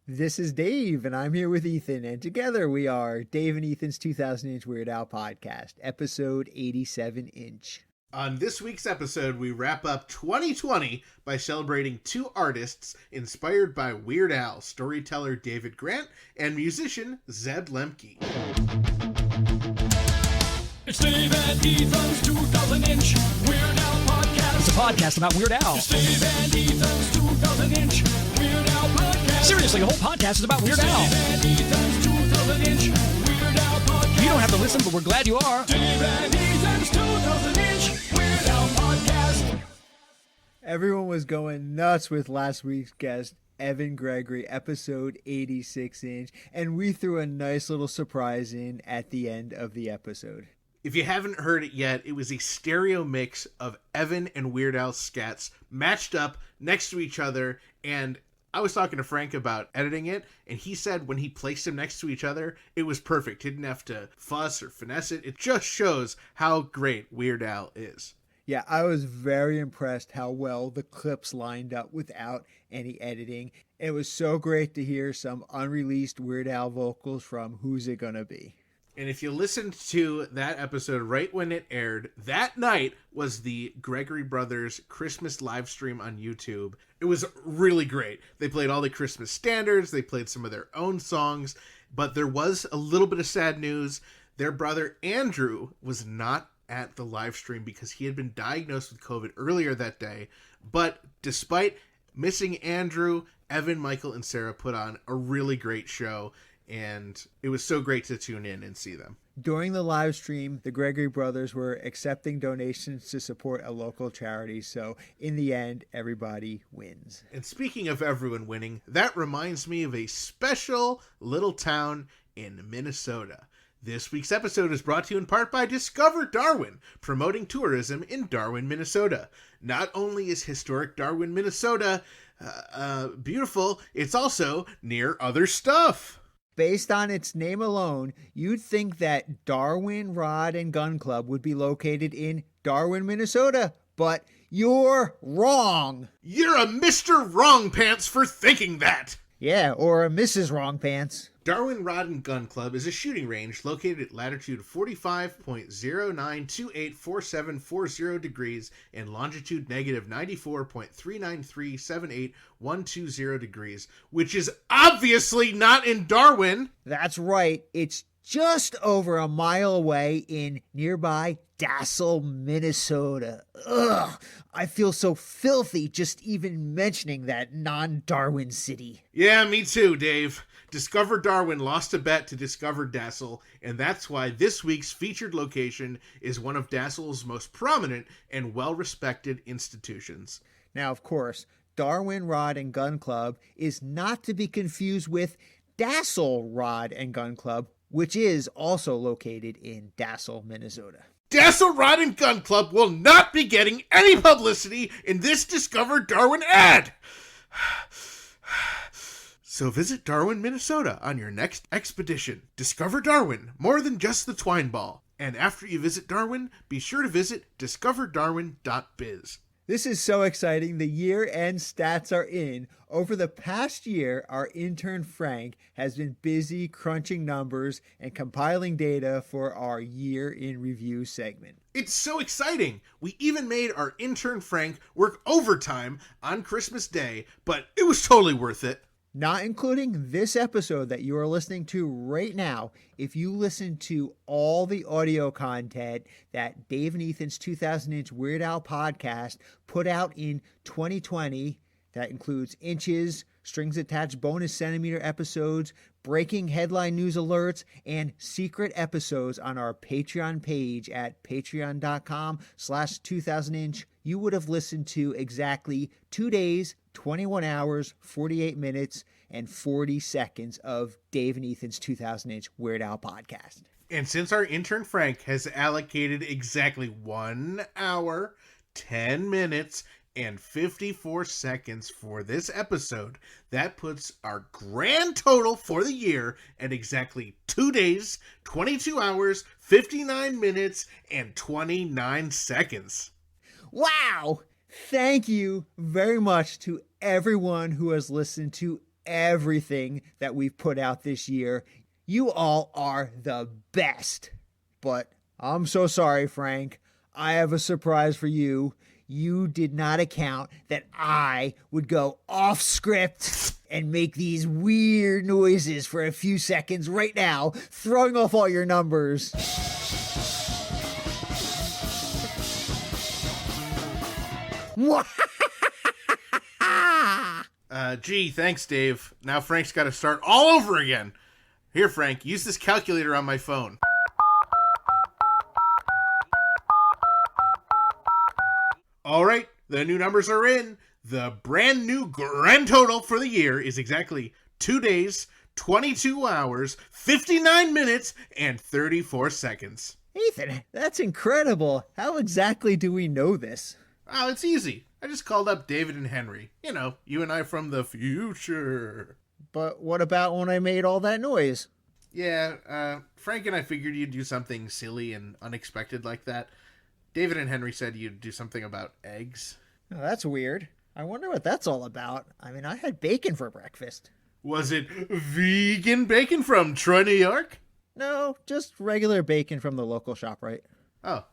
This is Dave, and I'm here with Ethan, and together we are Dave and Ethan's 2000-inch Weird Al podcast, episode 87-inch. On this week's episode, we wrap up 2020 by celebrating two artists inspired by Weird Al, storyteller David Grant and musician Zeb Lemke. It's Dave and Ethan's 2000-inch Weird Al podcast. It's a podcast about Weird Al. It's Dave and Ethan's 2000-inch Weird Al podcast. Seriously, the whole podcast is about Weird Al. Dave and Ethan's 2000-inch Weird Al podcast. You don't have to listen, but we're glad you are. Dave and Ethan's 2000-inch Weird Al podcast. Everyone was going nuts with last week's guest, Evan Gregory, episode 86-inch, and we threw a nice little surprise in at the end of the episode. If you haven't heard it yet, it was a stereo mix of Evan and Weird Al scats matched up next to each other, and I was talking to Frank about editing it, and he said when he placed them next to each other, it was perfect. He didn't have to fuss or finesse it. It just shows how great Weird Al is. Yeah, I was very impressed how well the clips lined up without any editing. It was so great to hear some unreleased Weird Al vocals from Who's It Gonna Be? And if you listened to that episode right when it aired, that night was the Gregory Brothers Christmas live stream on YouTube. It was really great. They played all the Christmas standards. They played some of their own songs. But there was a little bit of sad news. Their brother Andrew was not at the live stream because he had been diagnosed with COVID earlier that day. But despite missing Andrew, Evan, Michael, and Sarah put on a really great show. And it was so great to tune in and see them. During the live stream, the Gregory brothers were accepting donations to support a local charity, so in the end, everybody wins. And speaking of everyone winning, that reminds me of a special little town in Minnesota. This week's episode is brought to you in part by Discover Darwin, promoting tourism in Darwin, Minnesota. Not only is historic Darwin, Minnesota beautiful, it's also near other stuff. Based on its name alone, you'd think that Darwin Rod and Gun Club would be located in Darwin, Minnesota, but you're wrong. You're a Mr. Wrong Pants for thinking that. Yeah, or a Mrs. Wrong Pants. Darwin Rod and Gun Club is a shooting range located at latitude 45.09284740 degrees and longitude negative 94.39378,120 degrees, which is obviously not in Darwin. That's right. It's just over a mile away in nearby Dassel, Minnesota. Ugh, I feel so filthy just even mentioning that non-Darwin city. Yeah, me too, Dave. Discover Darwin lost a bet to Discover Dassel, and that's why this week's featured location is one of Dassel's most prominent and well-respected institutions. Now, of course, Darwin Rod and Gun Club is not to be confused with Dassel Rod and Gun Club, which is also located in Dassel, Minnesota. Dassel Rod and Gun Club will not be getting any publicity in this Discover Darwin ad. So visit Darwin, Minnesota on your next expedition. Discover Darwin, more than just the twine ball. And after you visit Darwin, be sure to visit discoverdarwin.biz. This is so exciting. The year-end stats are in. Over the past year, our intern Frank has been busy crunching numbers and compiling data for our year in review segment. It's so exciting. We even made our intern Frank work overtime on Christmas Day, but it was totally worth it. Not including this episode that you are listening to right now. If you listen to all the audio content that Dave and Ethan's 2000-inch Weird Al podcast put out in 2020, that includes inches, strings attached bonus centimeter episodes, breaking headline news alerts, and secret episodes on our Patreon page at patreon.com/2000inch, you would have listened to exactly 2 days, 21 hours, 48 minutes, and 40 seconds of Dave and Ethan's 2000-inch Weird Al podcast. And since our intern Frank has allocated exactly 1 hour, 10 minutes, and 54 seconds for this episode, that puts our grand total for the year at exactly 2 days, 22 hours, 59 minutes, and 29 seconds. Wow! Thank you very much to everyone who has listened to everything that we've put out this year. You all are the best. But I'm so sorry, Frank. I have a surprise for you. You did not account that I would go off script and make these weird noises for a few seconds right now, throwing off all your numbers. Gee, thanks, Dave. Now Frank's got to start all over again. Here, Frank, use this calculator on my phone. All right, the new numbers are in. The brand new grand total for the year is exactly 2 days, 22 hours, 59 minutes, and 34 seconds. Ethan, that's incredible. How exactly do we know this? Oh, it's easy. I just called up David and Henry. You know, you and I from the future. But what about when I made all that noise? Yeah, Frank and I figured you'd do something silly and unexpected like that. David and Henry said you'd do something about eggs. Oh, that's weird. I wonder what that's all about. I mean, I had bacon for breakfast. Was it vegan bacon from Troy, New York? No, just regular bacon from the local shop, right? Oh.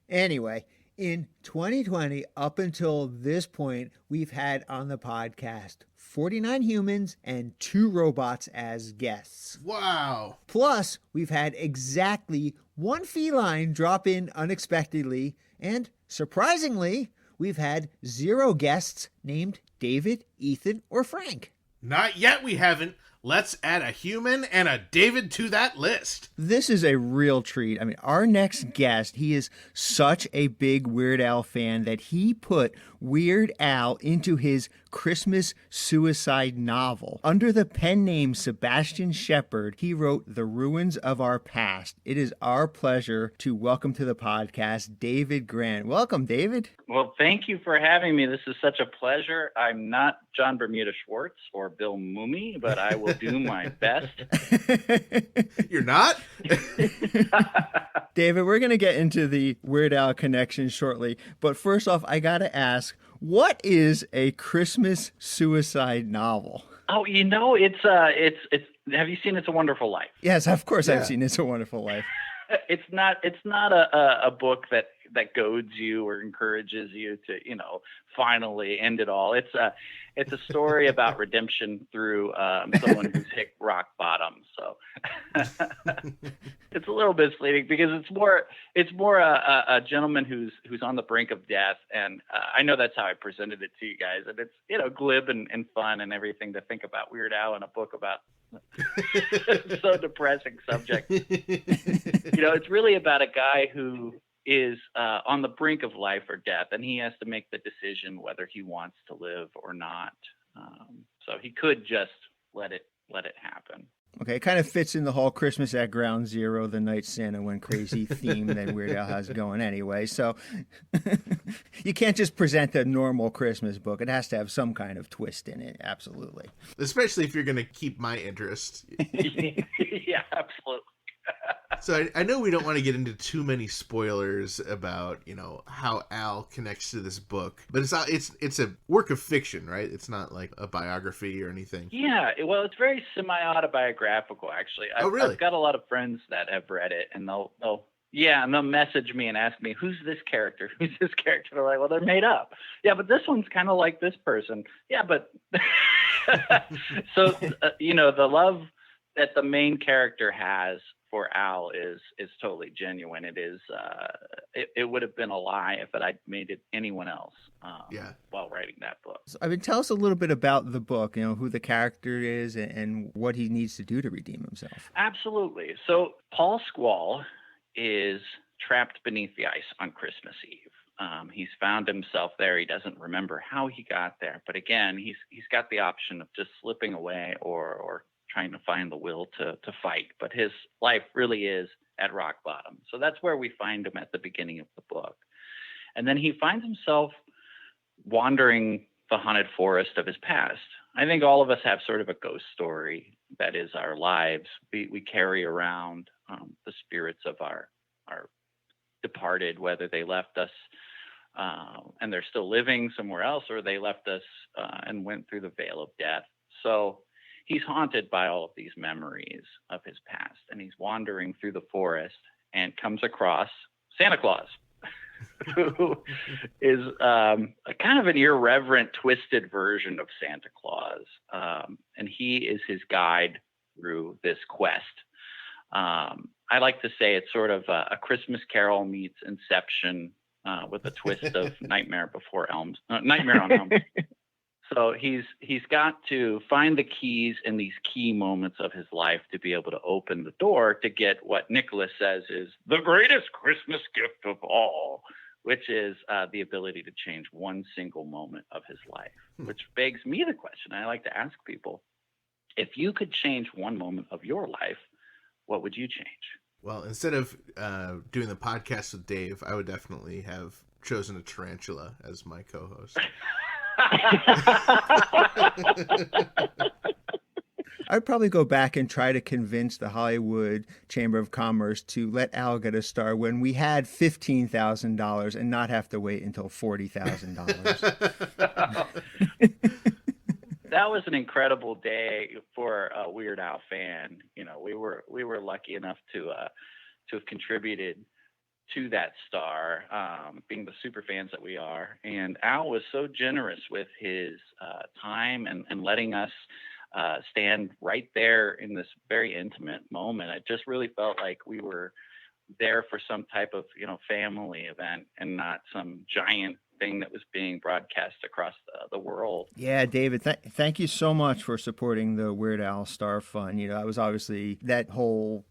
Anyway, in 2020, up until this point, we've had on the podcast 49 humans and 2 robots as guests. Wow. Plus, we've had exactly 1 feline drop in unexpectedly, and surprisingly, we've had 0 guests named David, Ethan, or Frank. Not yet, we haven't. Let's add a human and a David to that list. This is a real treat. I mean, our next guest, he is such a big Weird Al fan that he put Weird Al into his Christmas suicide novel. Under the pen name Sebastian Shepherd, he wrote The Ruins of Our Past. It is our pleasure to welcome to the podcast David Grant. Welcome, David. Well, thank you for having me. This is such a pleasure. I'm not John Bermuda Schwartz or Bill Mumy, but I will do my best. You're not? David, we're going to get into the Weird Al connection shortly, but first off, I got to ask, what is a Christmas suicide novel? Oh, you know, it's have you seen It's a Wonderful Life? Yes, of course I've seen It's a Wonderful Life. It's not a book that goads you or encourages you to, finally end it all. It's a story about redemption through someone who's hit rock bottom. So it's a little bit misleading because it's more a gentleman who's on the brink of death, and I know that's how I presented it to you guys, and it's glib and fun and everything to think about Weird Al in a book about so depressing subject. It's really about a guy who is on the brink of life or death, and he has to make the decision whether he wants to live or not. So he could just let it happen. Okay, it kind of fits in the whole Christmas at Ground Zero, the night Santa went crazy theme that Weird Al has going anyway. So you can't just present a normal Christmas book. It has to have some kind of twist in it. Absolutely. Especially if you're going to keep my interest. Yeah, absolutely. So I know we don't want to get into too many spoilers about, how Al connects to this book, but it's a work of fiction, right? It's not like a biography or anything. Yeah, well, it's very semi-autobiographical, actually. Oh, really? I've got a lot of friends that have read it, and they'll message me and ask me, who's this character? Who's this character? They're like, well, they're made up. Yeah, but this one's kind of like this person. Yeah, but so, the love that the main character has for Al is totally genuine. It is. It would have been a lie if I'd made it anyone else. While writing that book. So, tell us a little bit about the book. Who the character is and what he needs to do to redeem himself. Absolutely. So Paul Squall is trapped beneath the ice on Christmas Eve. He's found himself there. He doesn't remember how he got there, but again, he's got the option of just slipping away or trying to find the will to fight, but his life really is at rock bottom. So that's where we find him at the beginning of the book. And then he finds himself wandering the haunted forest of his past. I think all of us have sort of a ghost story that is our lives. We carry around the spirits of our departed, whether they left us and they're still living somewhere else, or they left us and went through the veil of death. So he's haunted by all of these memories of his past, and he's wandering through the forest and comes across Santa Claus, who is a kind of an irreverent, twisted version of Santa Claus. And he is his guide through this quest. I like to say it's sort of a Christmas Carol meets Inception with a twist of Nightmare on Elm. So he's got to find the keys in these key moments of his life to be able to open the door to get what Nicholas says is the greatest Christmas gift of all, which is the ability to change one single moment of his life, which begs me the question I like to ask people. If you could change one moment of your life, what would you change? Well, instead of doing the podcast with Dave, I would definitely have chosen a tarantula as my co-host. I'd probably go back and try to convince the Hollywood Chamber of Commerce to let Al get a star when we had $15,000 and not have to wait until $40,000. That was an incredible day for a Weird Al fan. You know, we were lucky enough to have contributed to that star, being the super fans that we are. And Al was so generous with his time and letting us stand right there in this very intimate moment. I just really felt like we were there for some type of, family event and not some giant thing that was being broadcast across the world. Yeah, David, thank you so much for supporting the Weird Al Star Fund. I was obviously, that whole,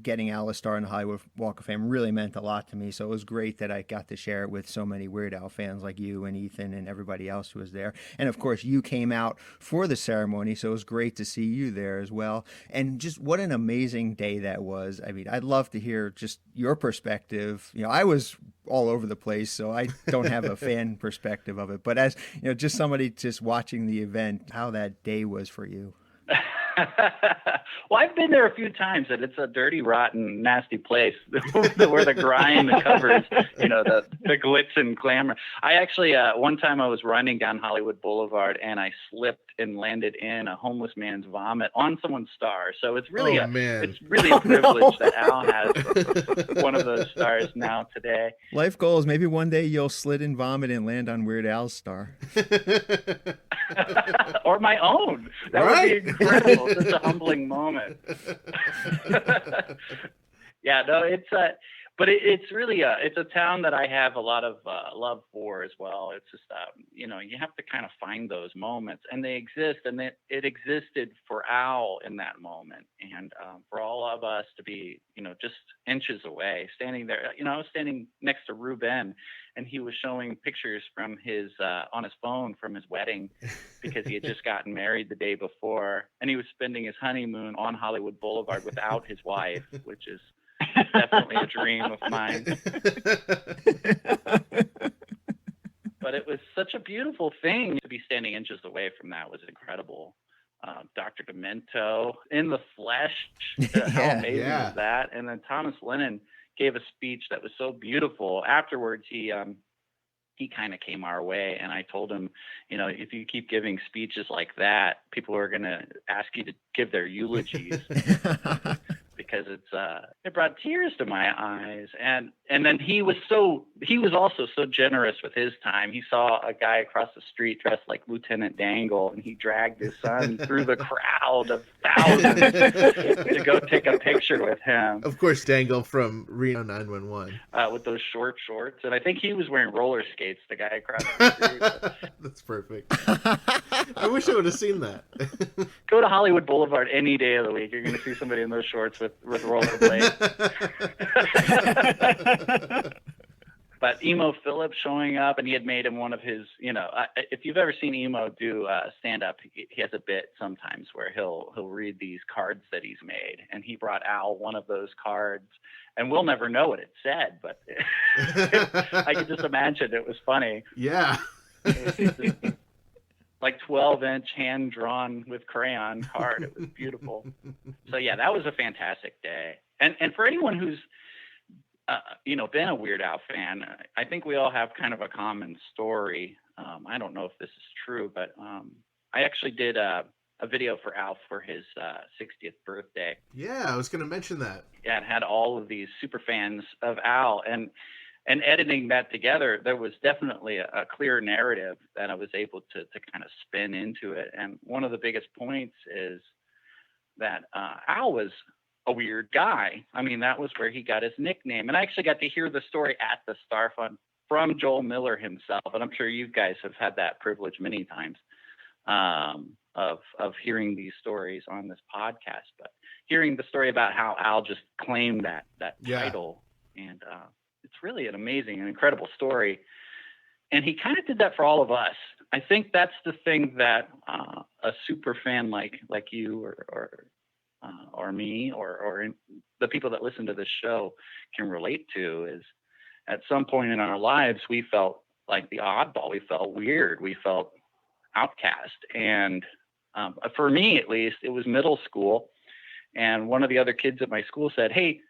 getting Al a star in the Hollywood Walk of Fame really meant a lot to me. So it was great that I got to share it with so many Weird Al fans like you and Ethan and everybody else who was there. And of course, you came out for the ceremony, so it was great to see you there as well. And just what an amazing day that was. I mean, I'd love to hear just your perspective. I was all over the place, so I don't have a fan perspective of it. But as just somebody just watching the event, how that day was for you. Well, I've been there a few times, and it's a dirty, rotten, nasty place where the grime covers, the glitz and glamour. I actually, one time I was running down Hollywood Boulevard, and I slipped and landed in a homeless man's vomit on someone's star. So it's really a privilege that Al has one of those stars now today. Life goals. Maybe one day you'll slit and vomit and land on Weird Al's star. Or my own. That would be incredible. Such a humbling moment. Yeah, no, but it's really it's a town that I have a lot of love for as well. It's just you have to kind of find those moments, and they exist, and it existed for Al in that moment, and for all of us to be just inches away, standing there. I was standing next to Ruben, and he was showing pictures from his on his phone from his wedding because he had just gotten married the day before, and he was spending his honeymoon on Hollywood Boulevard without his wife, which is definitely a dream of mine. But it was such a beautiful thing to be standing inches away from. That was incredible. Dr. Demento in the flesh. How amazing is that? And then Thomas Lennon gave a speech that was so beautiful. Afterwards, he kind of came our way, and I told him, if you keep giving speeches like that, people are going to ask you to give their eulogies. Because it brought tears to my eyes, and then he was also so generous with his time. He saw a guy across the street dressed like Lieutenant Dangle, and he dragged his son through the crowd of thousands to go take a picture with him. Of course, Dangle from Reno 911 with those short shorts, and I think he was wearing roller skates. The guy across the street. That's perfect. I wish I would have seen that. Go to Hollywood Boulevard any day of the week. You're going to see somebody in those shorts with rollerblades. But Emo Phillips showing up, and he had made him one of his, if you've ever seen Emo do stand up, he has a bit sometimes where he'll read these cards that he's made, and he brought Al one of those cards, and we'll never know what it said, but I can just imagine it was funny. Yeah. Like 12-inch hand-drawn with crayon card. It was beautiful. So yeah, that was a fantastic day. And for anyone who's been a Weird Al fan, I think we all have kind of a common story. I don't know if this is true, but I actually did a video for Al for his 60th birthday. Yeah, I was going to mention that. Yeah, it had all of these super fans of Al, and editing that together, there was definitely a clear narrative that I was able to kind of spin into it. And one of the biggest points is that Al was a weird guy. I mean, that was where he got his nickname. And I actually got to hear the story at the Star Fund from Joel Miller himself. And I'm sure you guys have had that privilege many times of hearing these stories on this podcast. But hearing the story about how Al just claimed that title, and it's really an amazing and incredible story. And he kind of did that for all of us. I think that's the thing that a super fan like you or me or the people that listen to this show can relate to, is at some point in our lives, we felt like the oddball. We felt weird. We felt outcast. And for me, at least, it was middle school. And one of the other kids at my school said, "Hey,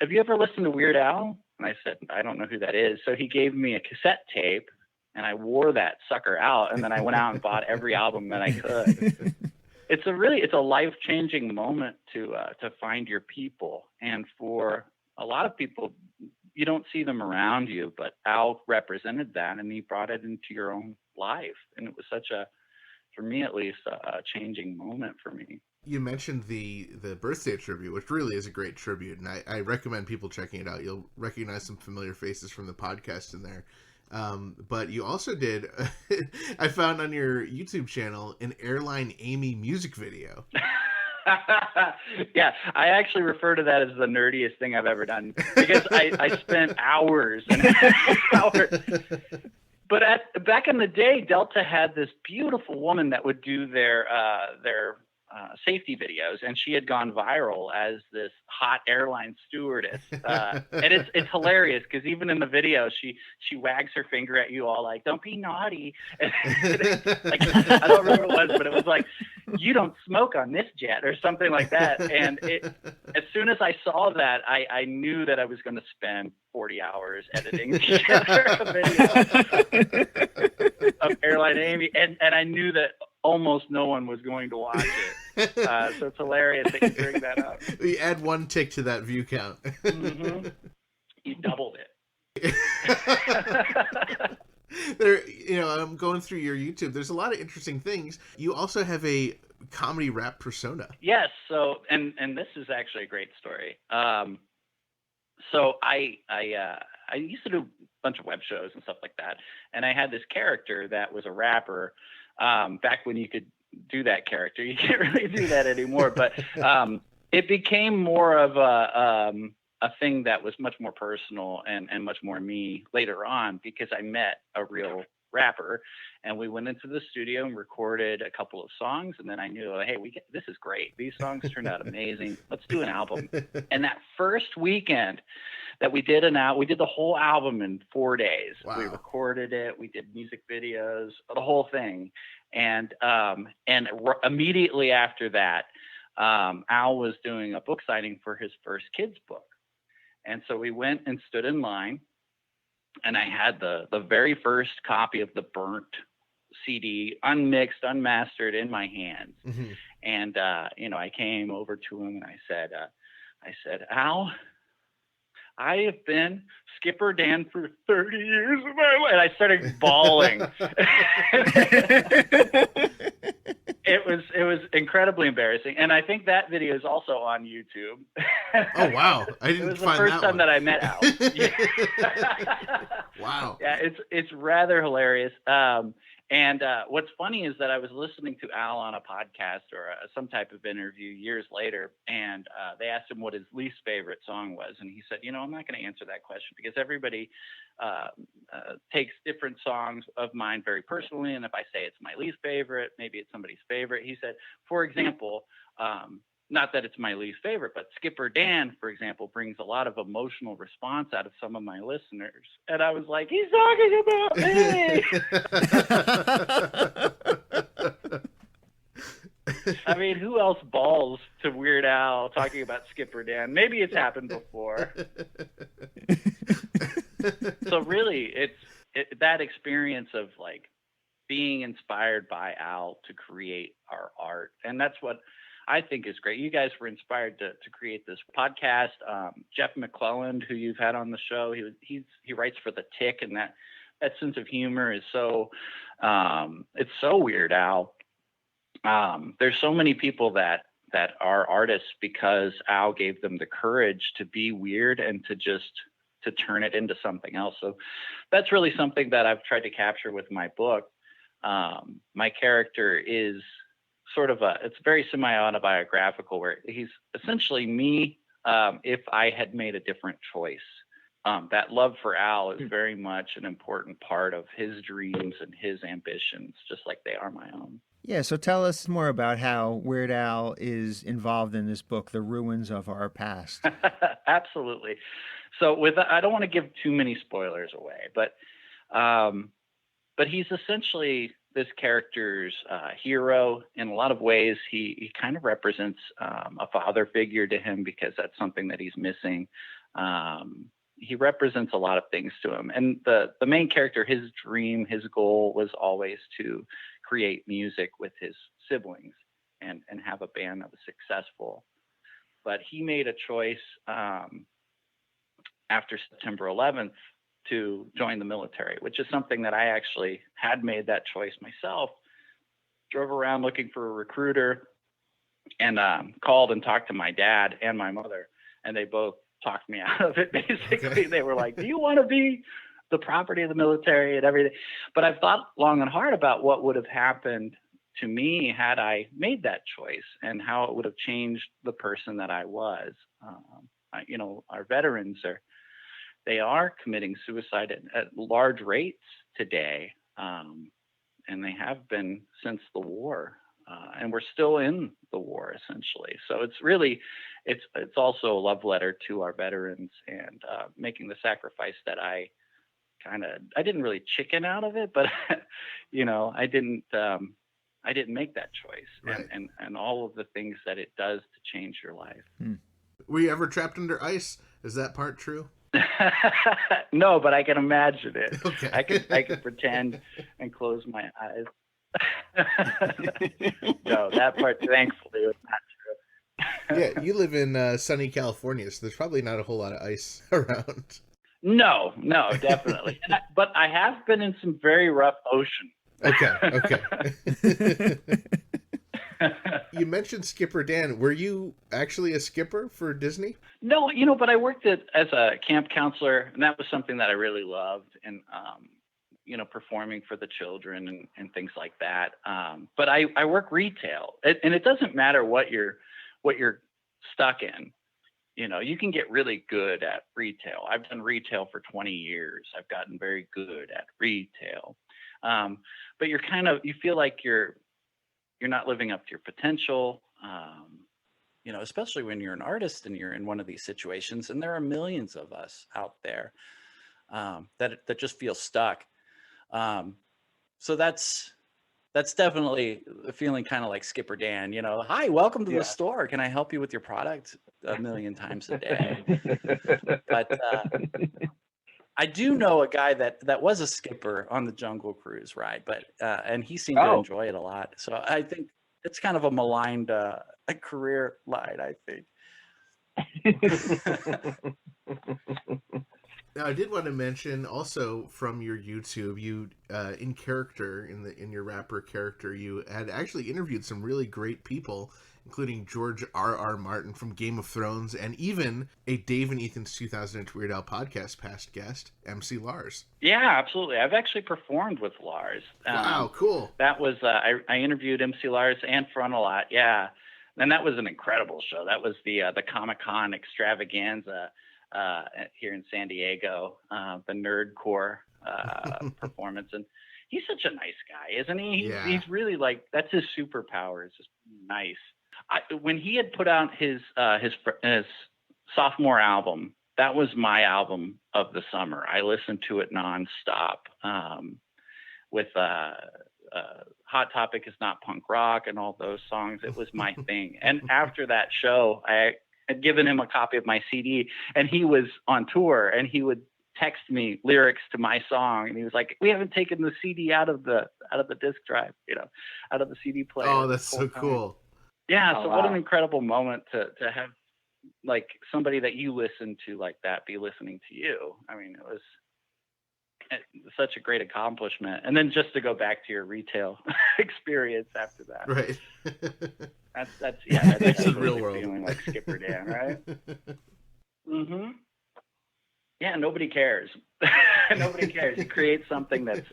have you ever listened to Weird Al?" And I said, "I don't know who that is." So he gave me a cassette tape, and I wore that sucker out. And then I went out and bought every album that I could. It's a life-changing moment to find your people. And for a lot of people, you don't see them around you, but Al represented that, and he brought it into your own life. And it was such for me at least, a changing moment for me. You mentioned the birthday tribute, which really is a great tribute, and I recommend people checking it out. You'll recognize some familiar faces from the podcast in there. But you also did, I found on your YouTube channel, an Airline Amy music video. Yeah, I actually refer to that as the nerdiest thing I've ever done, because I spent hours and hours. But back in the day, Delta had this beautiful woman that would do their safety videos, and she had gone viral as this hot airline stewardess. And it's hilarious, because even in the video, she wags her finger at you all like, "Don't be naughty." Like, I don't remember what it was, but it was like, "You don't smoke on this jet," or something like that. And as soon as I saw that, I knew that I was going to spend 40 hours editing together a video of Airline Amy, and I knew that almost no one was going to watch it. So it's hilarious that you bring that up. We add one tick to that view count. Mm-hmm. You doubled it. I'm going through your YouTube. There's a lot of interesting things. You also have a comedy rap persona. Yes. So, and this is actually a great story. So I used to do a bunch of web shows and stuff like that, and I had this character that was a rapper. Back when you could do that character, you can't really do that anymore. But it became more of a thing that was much more personal and much more me later on, because I met a real rapper, and we went into the studio and recorded a couple of songs, and then I knew, hey, this is great. These songs turned out amazing. Let's do an album. And that first weekend that we did the whole album in 4 days. Wow. We recorded it. We did music videos, the whole thing. And immediately after that, Al was doing a book signing for his first kids book. And so we went and stood in line, and I had the very first copy of the burnt CD, unmixed, unmastered, in my hands. Mm-hmm. And, I came over to him and I said, "Al, I have been Skipper Dan for 30 years of my life." And I started bawling. It was incredibly embarrassing. And I think that video is also on YouTube. Oh, wow. I didn't find that. It was the first time that I met Al. Wow. Yeah, it's rather hilarious. And what's funny is that I was listening to Al on a podcast or some type of interview years later, and they asked him what his least favorite song was. And he said, I'm not going to answer that question, because everybody takes different songs of mine very personally. And if I say it's my least favorite, maybe it's somebody's favorite. He said, for example, not that it's my least favorite, but Skipper Dan, for example, brings a lot of emotional response out of some of my listeners. And I was like, he's talking about me. I mean, who else balls to Weird Al talking about Skipper Dan? Maybe it's happened before. So really, it's that experience of like being inspired by Al to create our art. And that's what I think is great. You guys were inspired to create this podcast. Jeff McClelland, who you've had on the show, he writes for The Tick, and that sense of humor is so it's so Weird Al. There's so many people that are artists because Al gave them the courage to be weird and to turn it into something else. So that's really something that I've tried to capture with my book. My character is sort of it's very semi-autobiographical, where he's essentially me if I had made a different choice. That love for Al is very much an important part of his dreams and his ambitions, just like they are my own. Yeah, so tell us more about how Weird Al is involved in this book, The Ruins of Our Past. Absolutely. So I don't want to give too many spoilers away, but he's essentially this character's hero in a lot of ways. He kind of represents a father figure to him because that's something that he's missing. He represents a lot of things to him. And the main character, his dream, his goal was always to create music with his siblings and have a band that was successful. But he made a choice after September 11th to join the military, which is something that I actually had made that choice myself. Drove around looking for a recruiter and called and talked to my dad and my mother, and they both talked me out of it. Basically, okay. They were like, "Do you want to be the property of the military and everything?" But I've thought long and hard about what would have happened to me had I made that choice and how it would have changed the person that I was. Our veterans they are committing suicide at large rates today, and they have been since the war, and we're still in the war essentially. So it's really, it's also a love letter to our veterans and making the sacrifice that I didn't really chicken out of it, but I didn't make that choice, right. and all of the things that it does to change your life. Were you ever trapped under ice? Is that part true? No, but I can imagine it. Okay. I can pretend and close my eyes. No, that part thankfully was not true. Yeah, you live in sunny California, so there's probably not a whole lot of ice around. No, definitely. But I have been in some very rough ocean. Okay. You mentioned Skipper Dan. Were you actually a skipper for Disney? No, but I worked as a camp counselor, and that was something that I really loved, and performing for the children and things like that. But I work retail, and it doesn't matter what you're stuck in. You can get really good at retail. I've done retail for 20 years. I've gotten very good at retail. But you feel like you're not living up to your potential, especially when you're an artist and you're in one of these situations. And there are millions of us out there that just feel stuck. So that's definitely feeling kind of like Skipper Dan. Hi, welcome to the store. Can I help you with your product? A million times a day. But I do know a guy that was a skipper on the Jungle Cruise ride, but and he seemed to enjoy it a lot. So I think it's kind of a maligned a career line, I think. Now, I did want to mention also from your YouTube, you in character in your rapper character, you had actually interviewed some really great people, including George R.R. Martin from Game of Thrones, and even a Dave and Ethan's 2000 Weird Al podcast past guest, MC Lars. Yeah, absolutely. I've actually performed with Lars. Wow, cool. That was I interviewed MC Lars and Frontalot. Yeah, and that was an incredible show. That was the Comic-Con extravaganza here in San Diego, the Nerdcore performance, and he's such a nice guy, isn't he? He's really that's his superpower. It's just nice. When he had put out his sophomore album, that was my album of the summer. I listened to it nonstop. With Hot Topic Is Not Punk Rock and all those songs, it was my thing. And after that show, I had given him a copy of my CD, and he was on tour, and he would text me lyrics to my song, and he was like, "We haven't taken the CD out of the disc drive, out of the CD player." Oh, that's so cool. Yeah. Oh, So wow. what an incredible moment to have like somebody that you listen to like that be listening to you. I mean, it was such a great accomplishment. And then just to go back to your retail experience after that. Right. That's That's the definitely real world. feeling like Skipper Dan, right? Mm-hmm. Yeah, nobody cares. Nobody cares. You create something that's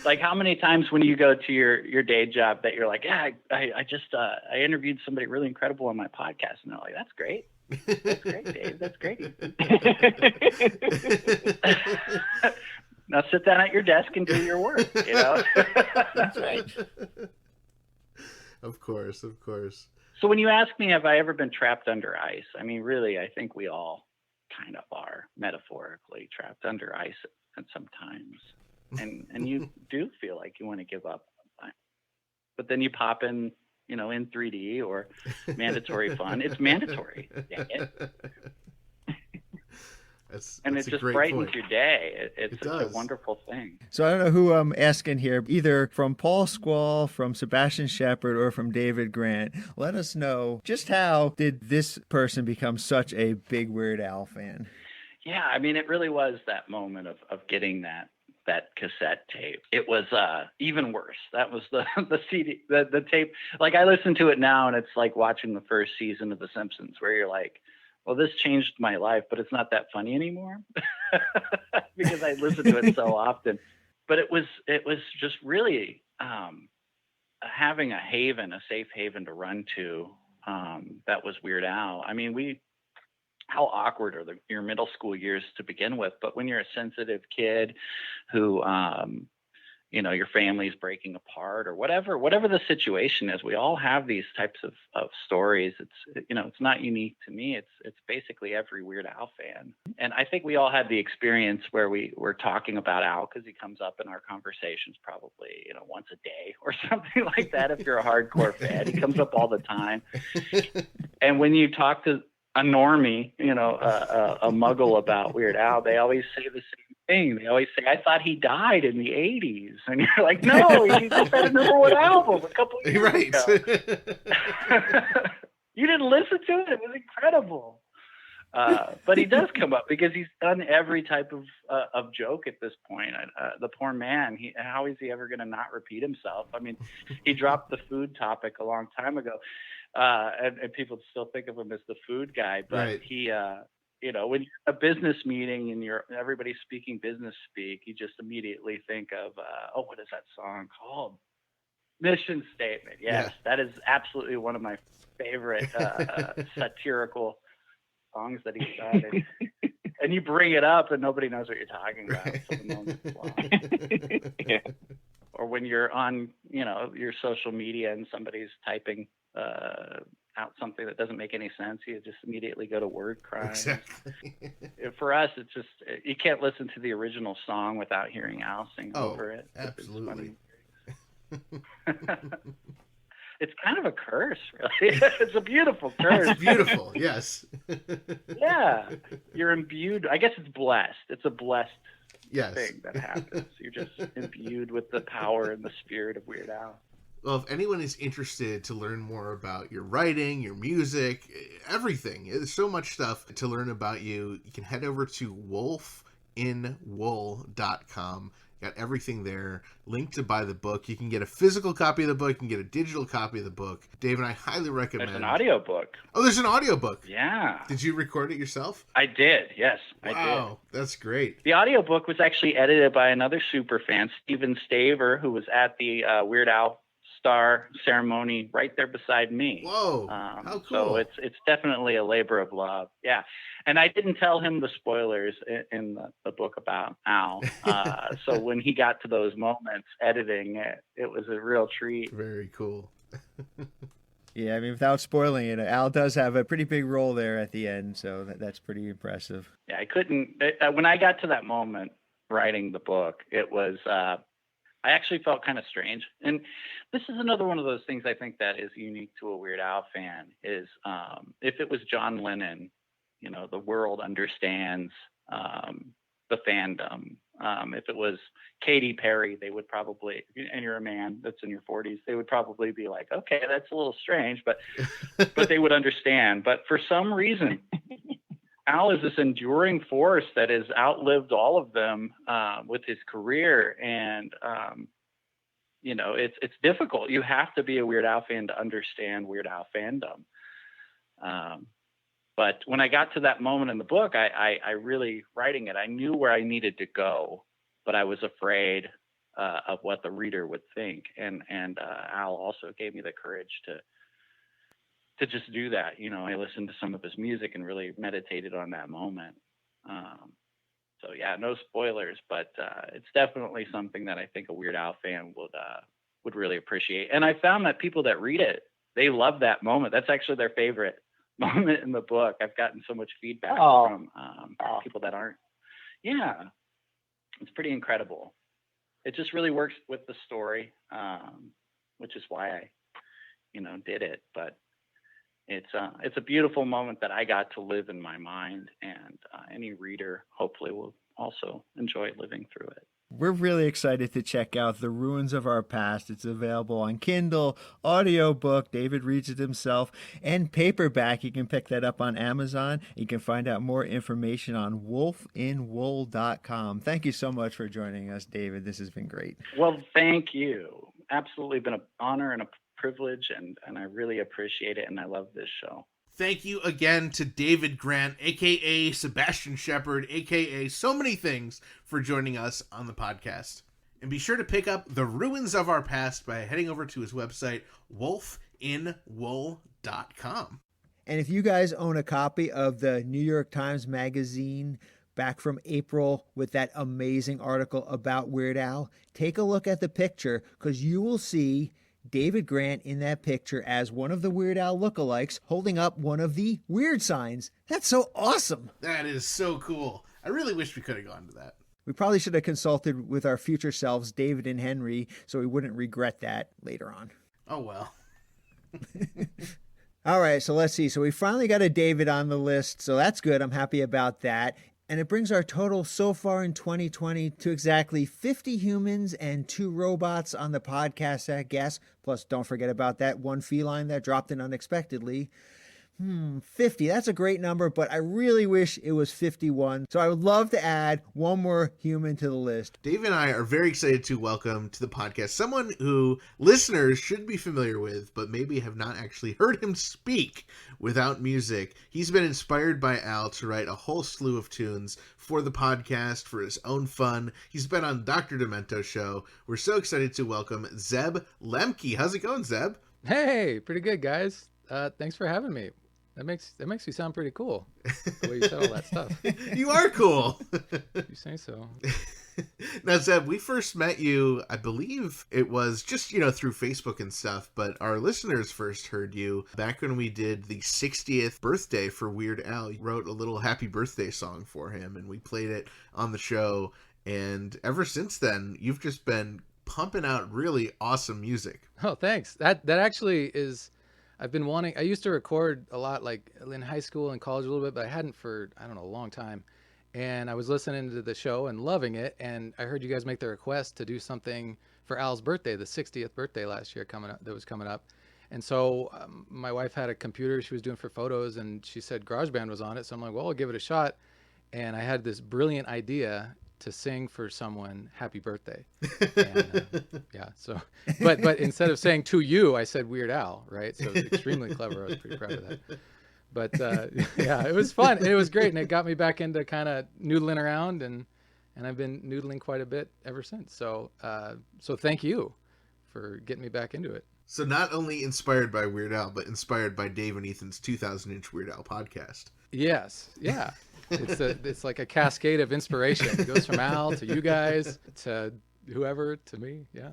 like, how many times when you go to your day job that you're like, yeah, I just I interviewed somebody really incredible on my podcast, and they're like, that's great. That's great, Dave. That's great. Now sit down at your desk and do your work, That's right. Of course. So when you ask me, have I ever been trapped under ice? I mean, really, I think we all kind of are metaphorically trapped under ice at some times. And you do feel like you want to give up sometimes. But then you pop in, in 3D or mandatory fun. It's mandatory. Dang it. And it just brightens your day. It's a wonderful thing. So I don't know who I'm asking here, either from Paul Squall, from Sebastian Shepherd, or from David Grant. Let us know, just how did this person become such a big Weird Al fan? Yeah, I mean, it really was that moment of getting that cassette tape. It was even worse. That was the CD, the tape. Like, I listen to it now, and it's like watching the first season of The Simpsons, where you're like, well, this changed my life, but it's not that funny anymore because I listen to it so often. But it was just really having a safe haven to run to. That was Weird Al. I mean, how awkward are your middle school years to begin with? But when you're a sensitive kid who, your family's breaking apart or whatever the situation is, we all have these types of stories. It's not unique to me. It's basically every Weird Al fan. And I think we all had the experience where we're talking about Al because he comes up in our conversations probably, once a day or something like that. If you're a hardcore fan, he comes up all the time. And when you talk to a normie, a muggle about Weird Al, they always say the same thing. They always say, I thought he died in the 80s. And you're like, no, he just had a #1 album a couple years ago. You didn't listen to it? It was incredible. But he does come up because he's done every type of joke at this point. The poor man, how is he ever going to not repeat himself? I mean, he dropped the food topic a long time ago. And people still think of him as the food guy, but right. He, when you're in a business meeting and everybody's speaking business speak, you just immediately think of, what is that song called? Mission Statement. Yes, That is absolutely one of my favorite satirical songs that he's done. And you bring it up and nobody knows what you're talking about. Right. Yeah. Or when you're on, your social media and somebody's typing out something that doesn't make any sense, you just immediately go to word crime. Exactly. For us, it's just, you can't listen to the original song without hearing Al sing over it. Absolutely. It's kind of a curse, really. It's a beautiful curse. It's beautiful, yes. Yeah. You're imbued. I guess it's blessed. It's a blessed yes. thing that happens. You're just imbued with the power and the spirit of Weird Al. Well, if anyone is interested to learn more about your writing, your music, everything, there's so much stuff to learn about you. You can head over to wolfinwool.com. Got everything there. Link to buy the book. You can get a physical copy of the book. You can get a digital copy of the book. Dave and I highly recommend. There's an audiobook. Oh, there's an audiobook. Yeah. Did you record it yourself? I did. Yes, wow, I did. Wow, that's great. The audiobook was actually edited by another super fan, Steven Staver, who was at the Weird Al Star ceremony right there beside me. Whoa, how So cool. it's definitely a labor of love. Yeah. And I didn't tell him the spoilers in the book about Al. So when he got to those moments editing it, it was a real treat. Very cool. Yeah, I mean, without spoiling it, Al does have a pretty big role there at the end, so that's pretty impressive. Yeah, I couldn't, when I got to that moment writing the book, it was, I actually felt kind of strange. And this is another one of those things I think that is unique to a Weird Al fan is if it was John Lennon, the world understands the fandom. If it was Katy Perry, they would probably, and you're a man that's in your 40s, they would probably be like, okay, that's a little strange, but they would understand. But for some reason, Al is this enduring force that has outlived all of them with his career. And, it's difficult. You have to be a Weird Al fan to understand Weird Al fandom. But when I got to that moment in the book, I really, writing it, I knew where I needed to go, but I was afraid of what the reader would think. And Al also gave me the courage to just do that. I listened to some of his music and really meditated on that moment. So yeah, no spoilers, but it's definitely something that I think a Weird Al fan would really appreciate. And I found that people that read it, they love that moment. That's actually their favorite moment in the book. I've gotten so much feedback from people that aren't. Yeah, it's pretty incredible. It just really works with the story, which is why I, did it. But it's a beautiful moment that I got to live in my mind, and any reader hopefully will also enjoy living through it. We're really excited to check out The Ruins of Our Past. It's available on Kindle, audiobook, David reads it himself, and paperback. You can pick that up on Amazon. You can find out more information on wolfinwool.com. Thank you so much for joining us, David. This has been great. Well, thank you. Absolutely been an honor and a privilege, and I really appreciate it, and I love this show. Thank you again to David Grant, a.k.a. Sebastian Shepherd, a.k.a. so many things, for joining us on the podcast. And be sure to pick up The Ruins of Our Past by heading over to his website, wolfinwool.com. And if you guys own a copy of the New York Times Magazine back from April with that amazing article about Weird Al, take a look at the picture, because you will see David Grant in that picture as one of the Weird Al lookalikes holding up one of the weird signs. That's so awesome. That is so cool. I really wish we could have gone to that. We probably should have consulted with our future selves, David and Henry, so we wouldn't regret that later on. Oh, well. All right, so let's see. So we finally got a David on the list, so that's good. I'm happy about that. And it brings our total so far in 2020 to exactly 50 humans and 2 robots on the podcast that guess. Plus, don't forget about that one feline that dropped in unexpectedly. 50, that's a great number, but I really wish it was 51. So I would love to add one more human to the list. Dave and I are very excited to welcome to the podcast someone who listeners should be familiar with, but maybe have not actually heard him speak without music. He's been inspired by Al to write a whole slew of tunes for the podcast for his own fun. He's been on Dr. Demento's show. We're so excited to welcome Zeb Lemke. How's it going, Zeb? Hey, pretty good, guys. Thanks for having me. That makes me sound pretty cool, the way you said all that stuff. You are cool. You say so. Now, Zeb, we first met you, I believe it was just, through Facebook and stuff, but our listeners first heard you back when we did the 60th birthday for Weird Al. You wrote a little happy birthday song for him, and we played it on the show, and ever since then, you've just been pumping out really awesome music. Oh, thanks. That actually is... I've been wanting, I used to record a lot, like in high school and college a little bit, but I hadn't for, a long time. And I was listening to the show and loving it. And I heard you guys make the request to do something for Al's birthday, the 60th birthday last year that was coming up. And so my wife had a computer she was doing for photos, and she said GarageBand was on it. So I'm like, well, I'll give it a shot. And I had this brilliant idea to sing for someone happy birthday. And, so but instead of saying to you, I said Weird Al, right? So it was extremely clever. I was pretty proud of that. But it was fun. It was great, and it got me back into kind of noodling around, and I've been noodling quite a bit ever since. So thank you for getting me back into it. So not only inspired by Weird Al, but inspired by Dave and Ethan's 2,000-inch Weird Al podcast. Yes, yeah. It's like a cascade of inspiration. It goes from Al to you guys to whoever to me. Yeah.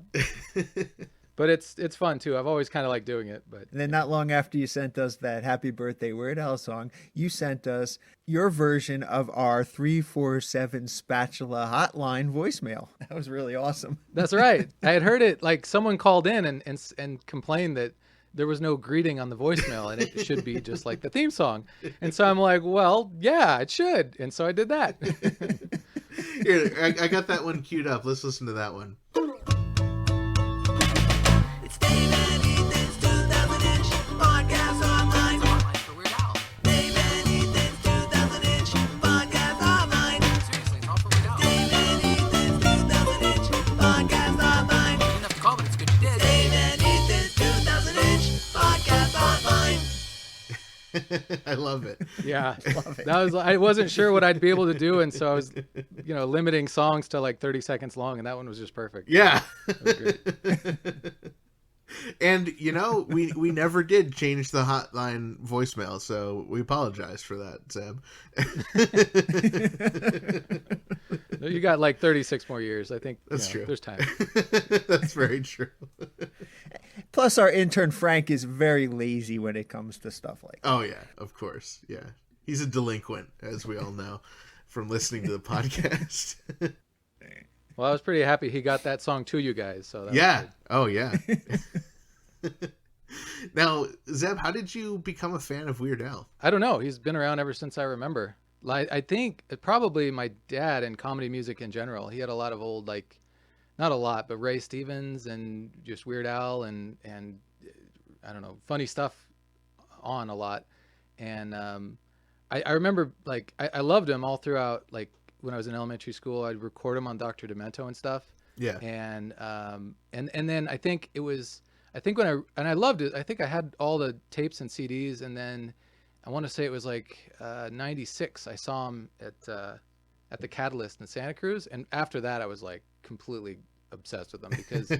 But it's fun too. I've always kind of liked doing it. But and then not long after you sent us that happy birthday Weird Al song, you sent us your version of our 347 spatula hotline voicemail. That was really awesome. That's right. I had heard it, like someone called in and complained that there was no greeting on the voicemail, and it should be just like the theme song. And so I'm like, well, yeah, it should. And so I did that. Here, I got that one queued up. Let's listen to that one. It's Dave and Ethan's 2000-inch podcast online. For Weird Al. Dave and Ethan's 2000-inch podcast online. Seriously, it's all for Weird Al. Dave and Ethan's 2000-inch podcast online. You didn't have to call, but it's good you did. Dave and Ethan's 2000-inch podcast online. I love it. Yeah, that was. I wasn't sure what I'd be able to do, and so I was, limiting songs to like 30 seconds long, and that one was just perfect. Yeah. That was great. And we never did change the hotline voicemail, so we apologize for that, Zeb. You got like 36 more years. I think That's true. There's time. That's very true. Plus, our intern Frank is very lazy when it comes to stuff like that. Oh yeah, of course. Yeah, he's a delinquent, as we all know from listening to the podcast. Well, I was pretty happy he got that song to you guys. So that Yeah. was good. Oh yeah. Now, Zeb, how did you become a fan of Weird Al? I don't know. He's been around ever since I remember. Like, I think probably my dad and comedy music in general. He had a lot of old, like, not a lot, but Ray Stevens and just Weird Al and I don't know, funny stuff on a lot. And I remember, like, I loved him all throughout, like, when I was in elementary school. I'd record him on Dr. Demento and stuff. Yeah. And then I think when I loved it, I think I had all the tapes and CDs, and then I want to say it was like 96. I saw him at the Catalyst in Santa Cruz, and after that I was like completely obsessed with him because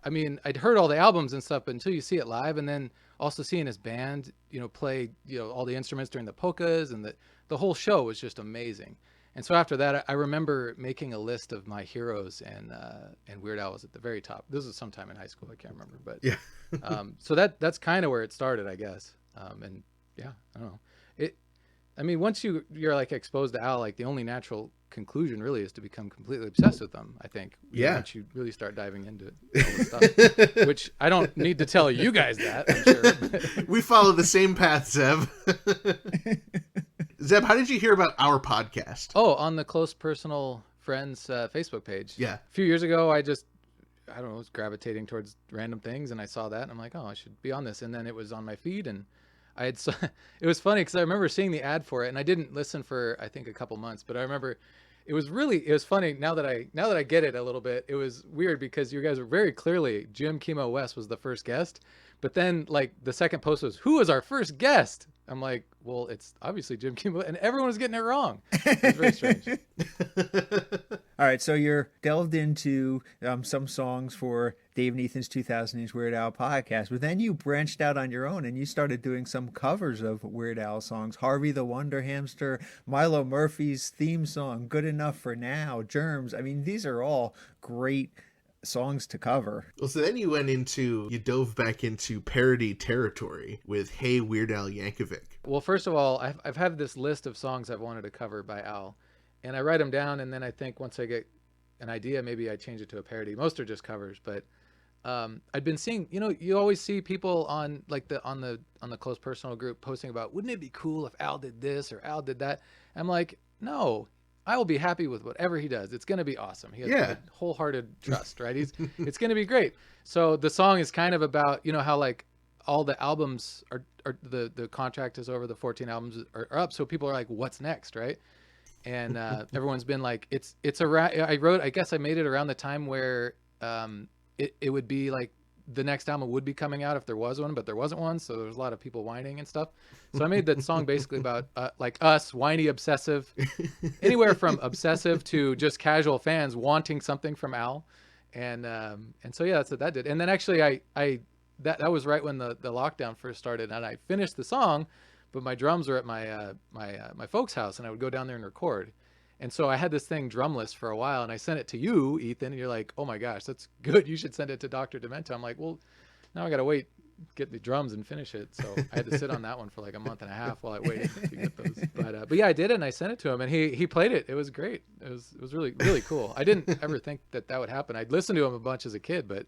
I mean, I'd heard all the albums and stuff, but until you see it live, and then also seeing his band, play, all the instruments during the polkas, and the whole show was just amazing. And so after that, I remember making a list of my heroes, and Weird Al was at the very top. This was sometime in high school, I can't remember, but Yeah. so that's kind of where it started, I guess. And yeah, I don't know. I mean, once you're like exposed to Al, like the only natural conclusion really is to become completely obsessed with them, I think. Yeah. Once you really start diving into all this stuff, which I don't need to tell you guys that, I'm sure. We follow the same path, Zeb. Zeb, how did you hear about our podcast? Oh, on the Close Personal Friends Facebook page. Yeah. A few years ago, I don't know, was gravitating towards random things, and I saw that, and I'm like, oh, I should be on this. And then it was on my feed, and it was funny because I remember seeing the ad for it, and I didn't listen for, I think, a couple months, but I remember it was funny now that I get it a little bit. It was weird because you guys were very clearly, Jim Chemo West was the first guest, but then like the second post was, who was our first guest? I'm like, well, it's obviously Jim Kimmel, and everyone was getting it wrong. It's very strange. All right, so you're delved into some songs for Dave and Ethan's 2000-inch Weird Al podcast, but then you branched out on your own and you started doing some covers of Weird Al songs. Harvey the Wonder Hamster, Milo Murphy's theme song, Good Enough for Now, Germs. I mean, these are all great songs to cover. Well, so then you dove back into parody territory with Hey Weird Al Yankovic. Well, first of all, I've had this list of songs I've wanted to cover by Al, and I write them down, and then I think once I get an idea, maybe I change it to a parody. Most are just covers, but I'd been seeing, you always see people on like on the Close Personal group posting about, wouldn't it be cool if Al did this or Al did that? I'm like, no, I will be happy with whatever he does. It's going to be awesome. He has Yeah. wholehearted trust, right? It's going to be great. So the song is kind of about, how like all the albums are the contract is over, the 14 albums are up. So people are like, what's next, right? And everyone's been like, it's around. I guess I made it around the time where it would be like the next album would be coming out if there was one, but there wasn't one. So there was a lot of people whining and stuff. So I made that song basically about like us, whiny, obsessive, anywhere from obsessive to just casual fans wanting something from Al. And so, yeah, that's what that did. And then actually that was right when the lockdown first started, and I finished the song, but my drums were at my folks' house, and I would go down there and record. And so I had this thing drumless for a while, and I sent it to you, Ethan, and you're like, oh my gosh, that's good. You should send it to Dr. Demento. I'm like, well, now I got to get the drums and finish it. So I had to sit on that one for like a month and a half while I waited to get those. But yeah, I did it, and I sent it to him, and he played it. It was great. It was really, really cool. I didn't ever think that would happen. I'd listened to him a bunch as a kid, but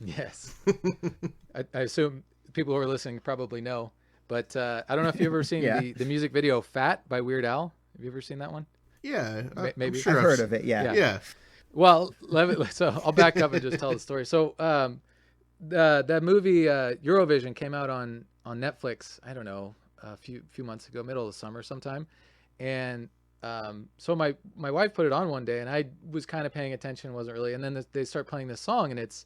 Yes. I assume people who are listening probably know, but I don't know if you've ever seen Yeah. the music video "Fat" by Weird Al. Have you ever seen that one? Yeah, Maybe. I'm sure I've heard of it. Yeah. Yeah. Well, so I'll back up and just tell the story. So that movie Eurovision came out on Netflix. I don't know, a few months ago, middle of the summer sometime, and so my wife put it on one day, and I was kind of paying attention, wasn't really, and then they start playing this song, and it's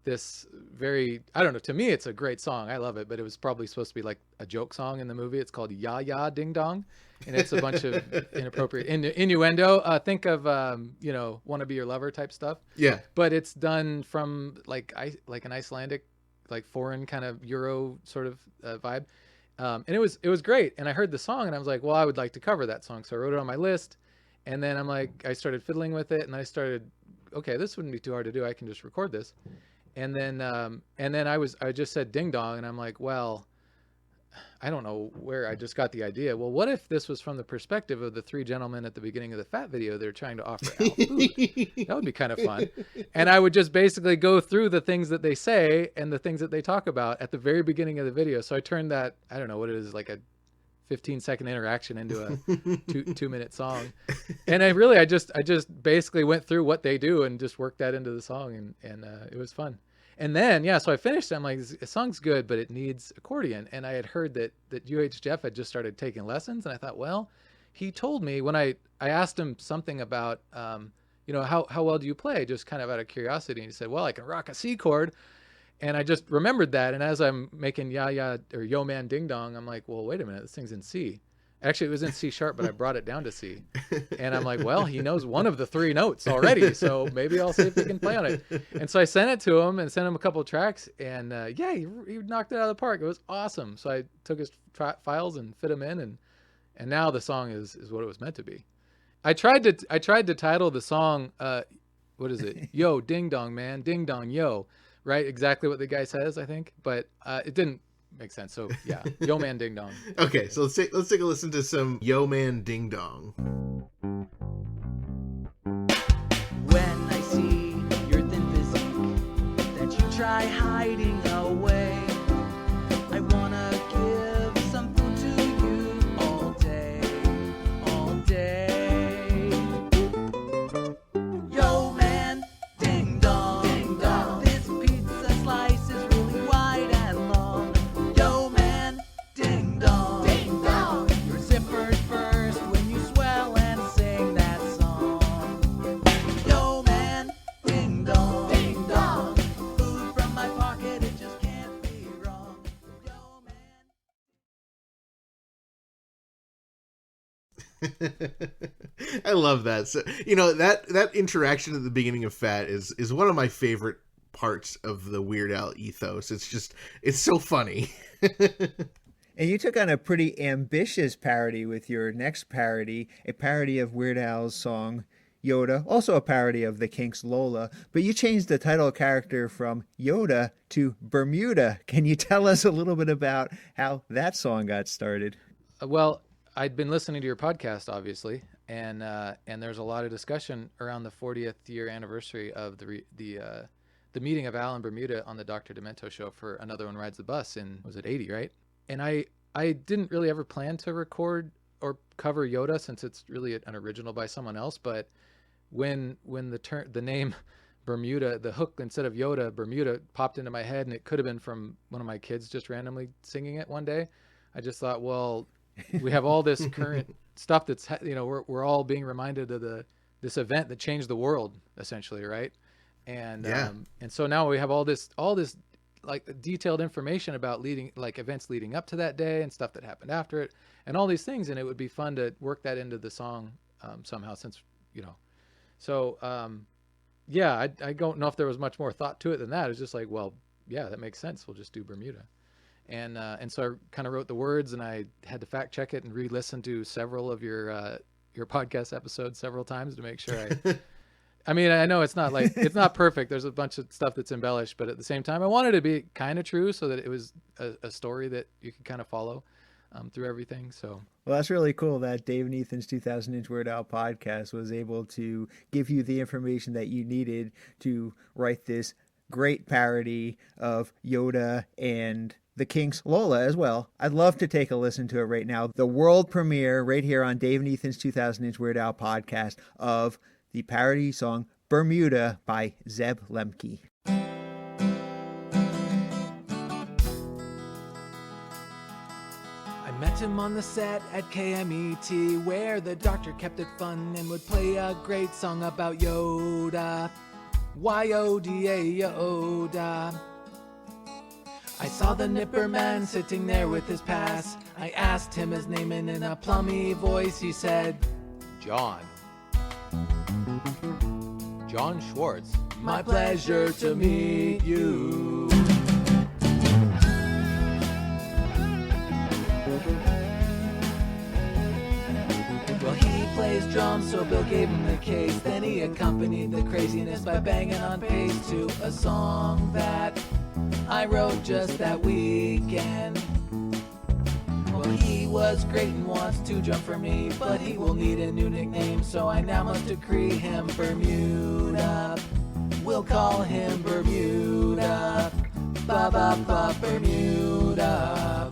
this very, I don't know, to me it's a great song, I love it, but it was probably supposed to be like a joke song in the movie. It's called Ya Ya Ding Dong, and it's a bunch of inappropriate innuendo. Think of "Wanna Be Your Lover" type stuff. Yeah. But it's done from like an Icelandic, like foreign kind of Euro sort of vibe, and it was great. And I heard the song, and I was like, well, I would like to cover that song, so I wrote it on my list. And then I started fiddling with it, and I started, okay, this wouldn't be too hard to do. I can just record this. And then I just said ding dong, and I'm like, well, I don't know where I just got the idea. Well, what if this was from the perspective of the three gentlemen at the beginning of the Fat video? They're trying to offer Al food. That would be kind of fun. And I would just basically go through the things that they say and the things that they talk about at the very beginning of the video. So I turned that, I don't know what it is, like a 15-second interaction into a 2-minute song. And I just basically went through what they do and just worked that into the song, and it was fun. And then, so I finished it. I'm like, the song's good, but it needs accordion. And I had heard that UH Jeff had just started taking lessons. And I thought, well, he told me when I asked him something about, how well do you play? Just kind of out of curiosity. And he said, well, I can rock a C chord. And I just remembered that. And as I'm making Ya Ya or Yo Man Ding Dong, I'm like, well, wait a minute, this thing's in C. Actually, it was in C sharp, but I brought it down to C. And I'm like, well, he knows one of the three notes already, so maybe I'll see if he can play on it. And so I sent it to him and sent him a couple of tracks, and he knocked it out of the park. It was awesome. So I took his files and fit them in, and now the song is what it was meant to be. I tried to title the song, what is it? Yo, ding dong, man, ding dong, yo. Right, exactly what the guy says, I think, but it didn't make sense. So yeah, Yo Man Ding Dong. Okay, so let's take a listen to some Yo Man Ding Dong. When I see your thin physique that you try hiding away, I wanna give some food to you all day, all day. Yo man, ding dong, ding dong. This pizza slice is really wide and long. Yo man, ding dong, ding dong. Your zippers burst when you swell and sing that song. Yo man, ding dong, ding dong. Food from my pocket, it just can't be wrong. Yo man. I love that. So, that interaction at the beginning of Fat is one of my favorite parts of the Weird Al ethos. It's so funny. And you took on a pretty ambitious parody with your next parody, a parody of Weird Al's song Yoda, also a parody of the Kinks' Lola, but you changed the title character from Yoda to Bermuda. Can you tell us a little bit about how that song got started? Well, I'd been listening to your podcast, obviously, and there's a lot of discussion around the 40th year anniversary of the meeting of Al in Bermuda on the Dr. Demento show for Another One Rides the Bus in, was it 80, right? And I didn't really ever plan to record or cover Yoda, since it's really an original by someone else. But when the name Bermuda, the hook instead of Yoda, Bermuda, popped into my head, and it could have been from one of my kids just randomly singing it one day, I just thought, well, we have all this current stuff that's, we're all being reminded of this event that changed the world, essentially, right? And and so now we have all this like detailed information about events leading up to that day and stuff that happened after it and all these things, and it would be fun to work that into the song somehow, since so I don't know if there was much more thought to it than that. It was just like, well, yeah, that makes sense, we'll just do Bermuda. And so I kind of wrote the words, and I had to fact check it and re-listen to several of your podcast episodes several times to make sure I mean, I know it's not perfect. There's a bunch of stuff that's embellished, but at the same time, I wanted it to be kind of true so that it was a story that you could kind of follow through everything. So, well, that's really cool that Dave and Ethan's 2000-inch Weird Al podcast was able to give you the information that you needed to write this great parody of Yoda and the Kinks' Lola as well. I'd love to take a listen to it right now. The world premiere right here on Dave and Ethan's 2000 Weird Al podcast of the parody song Bermuda by Zeb Lemke. I met him on the set at KMET, where the doctor kept it fun and would play a great song about Yoda. Y-O-D-A, Yoda. I saw the Nipper man sitting there with his pass. I asked him his name, and in a plummy voice he said, John. John Schwartz. "My pleasure to meet you." Well, he plays drums, so Bill gave him the case. Then he accompanied the craziness by banging on pace to a song that I wrote just that weekend. Well, he was great and wants to drum for me, but he will need a new nickname, so I now must decree him Bermuda. We'll call him Bermuda. Ba-ba-ba, Bermuda.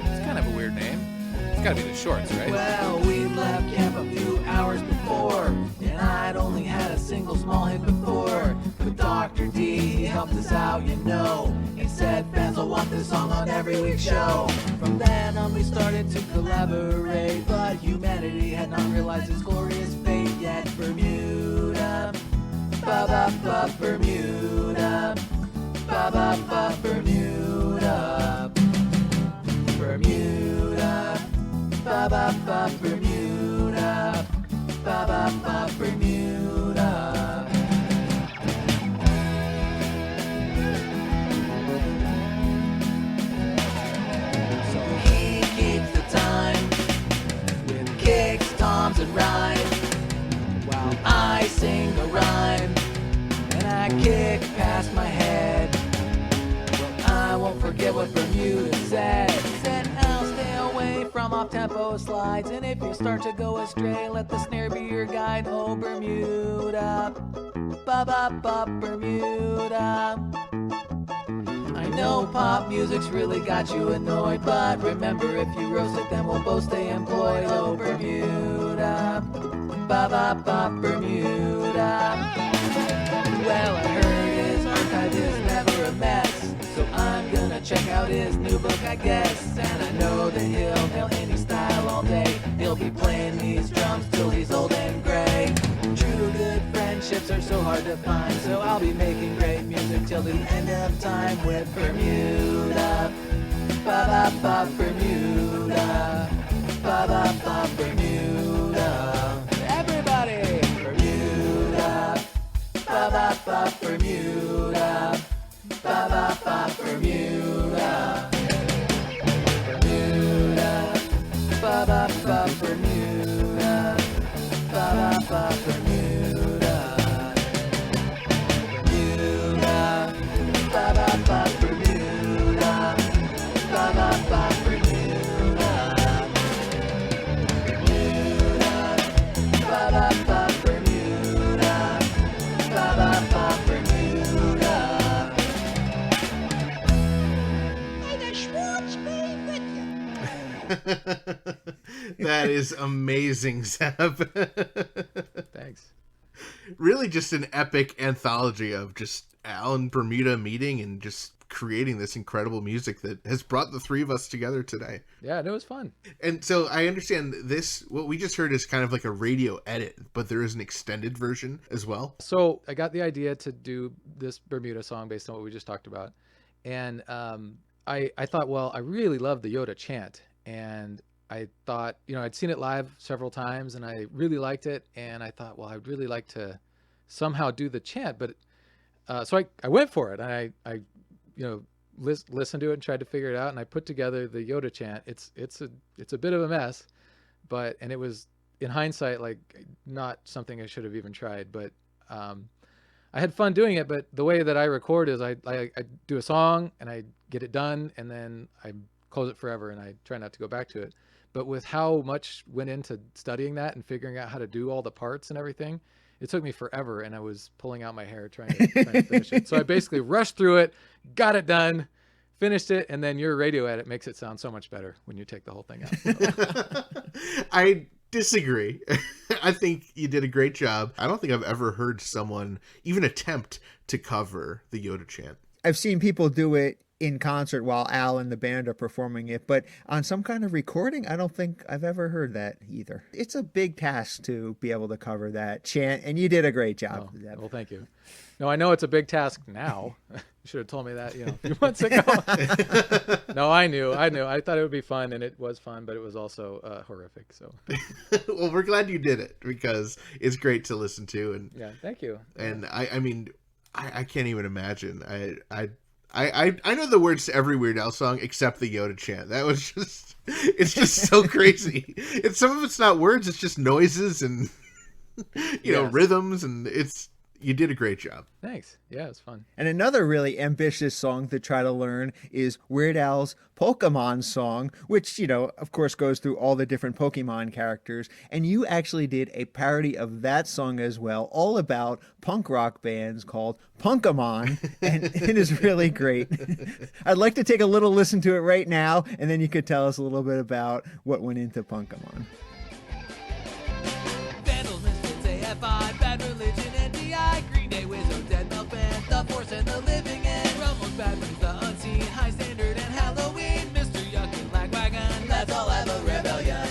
It's kind of a weird name. It's gotta be the Shorts, right? Well, we left camp a few hours before, and I'd only had a single small hit before. But Dr. D, he helped us out, you know. He said fans will want this song on every week's show. From then on we started to collaborate, but humanity had not realized its glorious fate yet. Bermuda, ba-ba-ba, Bermuda, ba-ba-ba, Bermuda, Bermuda, ba-ba-ba, Bermuda, ba-ba-ba, Bermuda. So he keeps the time with kicks, toms, and rhymes, while I sing a rhyme and I kick past my head. Well, I won't forget what Bermuda said. Said I'll stay away from off-tempo slides, and if you start to go astray, let the snare be your guide. Oh, Bermuda, ba-ba-ba, Bermuda. I know pop music's really got you annoyed, but remember, if you roast it, then we'll both stay employed. Oh, Bermuda, ba-ba-ba, Bermuda. Well, I heard his archive is never a mess, so I'm gonna check out his new book, I guess. And I know that he'll nail any style all day. He'll be playing these drums till he's old and gray. True good friendships are so hard to find, so I'll be making great music till the end of time with Bermuda. Ba-ba-ba, Bermuda. Ba-ba-ba, Bermuda. Everybody! Bermuda. Ba-ba-ba, Bermuda. Ba-ba-ba, Bermuda. Bermuda. Ba-ba-ba, Bermuda. Ba-ba-ba, Bermuda. Bermuda. Ba-ba-ba, Bermuda. Ba-ba-ba, Bermuda. Bermuda. Ba-ba-ba, Bermuda. Ba-ba-ba, Bermuda. May the Schwartz be with you. That is amazing, Zeb. Thanks. Really just an epic anthology of just Al and Bermuda meeting and just creating this incredible music that has brought the three of us together today. Yeah, it was fun. And so I understand this, what we just heard is kind of like a radio edit, but there is an extended version as well. So I got the idea to do this Bermuda song based on what we just talked about. And I thought, well, I really love the Yoda chant. And I thought, I'd seen it live several times and I really liked it. And I thought, well, I'd really like to somehow do the chant. But so I went for it. And I listened to it and tried to figure it out. And I put together the Yoda chant. It's a bit of a mess, and it was, in hindsight, like not something I should have even tried. But I had fun doing it. But the way that I record is I do a song and I get it done and then I close it forever and I try not to go back to it. But with how much went into studying that and figuring out how to do all the parts and everything, it took me forever, and I was pulling out my hair trying to finish it. So I basically rushed through it, got it done, finished it, and then your radio edit makes it sound so much better when you take the whole thing out. I disagree. I think you did a great job. I don't think I've ever heard someone even attempt to cover the Yoda chant. I've seen people do it in concert while Al and the band are performing it, but on some kind of recording, I don't think I've ever heard that either. It's a big task to be able to cover that chant, and you did a great job. Oh, well, thank you. No, I know it's a big task now. You should have told me that, a few months ago. No, I knew. I thought it would be fun, and it was fun, but it was also horrific. So, well, we're glad you did it because it's great to listen to, and yeah, thank you. And I mean, I can't even imagine. I know the words to every Weird Al song except the Yoda chant. That was just, it's just so crazy. Some of it's not words, it's just noises and, rhythms, and you did a great job. Thanks. Yeah, it was fun. And another really ambitious song to try to learn is Weird Al's Pokemon song, which, of course goes through all the different Pokemon characters. And you actually did a parody of that song as well, all about punk rock bands called Punkamon. And it is really great. I'd like to take a little listen to it right now, and then you could tell us a little bit about what went into Punkamon. Vandals, Misfits, AFI, Bad Religion, NDI, Green Day, Wizzo, Dead Milk Band, The Force and the Living End, Rumbles, Bad News, The Unseen, High Standard, and Halloween, Mr. Yuck and Lagwagon, let's all have a rebellion.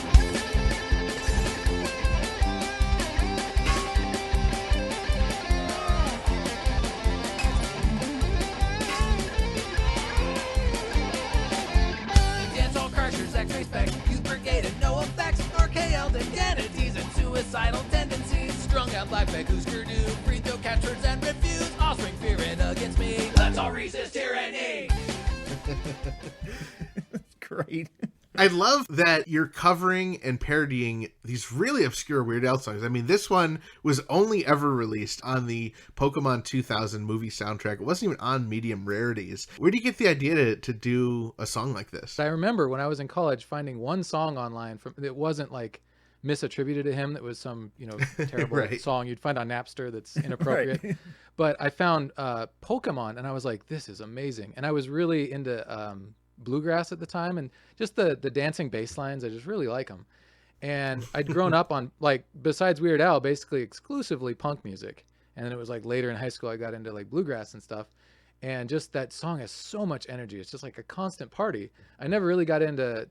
Dancehall Crushers, X-Ray Spec, Youth Brigade, and No Effects, RKL, Identities, and Suicidal Tendencies, Strung Out Black Bag, Husker Du, Free Throw Catchwords and Refuse, Offspring, Fear It Against Me, let's all resist tyranny. Great. I love that you're covering and parodying these really obscure Weird Al songs. I mean, this one was only ever released on the Pokemon 2000 movie soundtrack. It wasn't even on Medium Rarities. Where do you get the idea to do a song like this? I remember when I was in college finding one song online that wasn't like misattributed to him, that was some terrible Right. song you'd find on Napster that's inappropriate. Right. But I found Pokemon, and I was like, this is amazing. And I was really into bluegrass at the time, and just the dancing bass lines, I just really like them. And I'd grown up on, like, besides Weird Al, basically exclusively punk music. And then it was like later in high school I got into like bluegrass and stuff. And just that song has so much energy. It's just like a constant party. I never really got into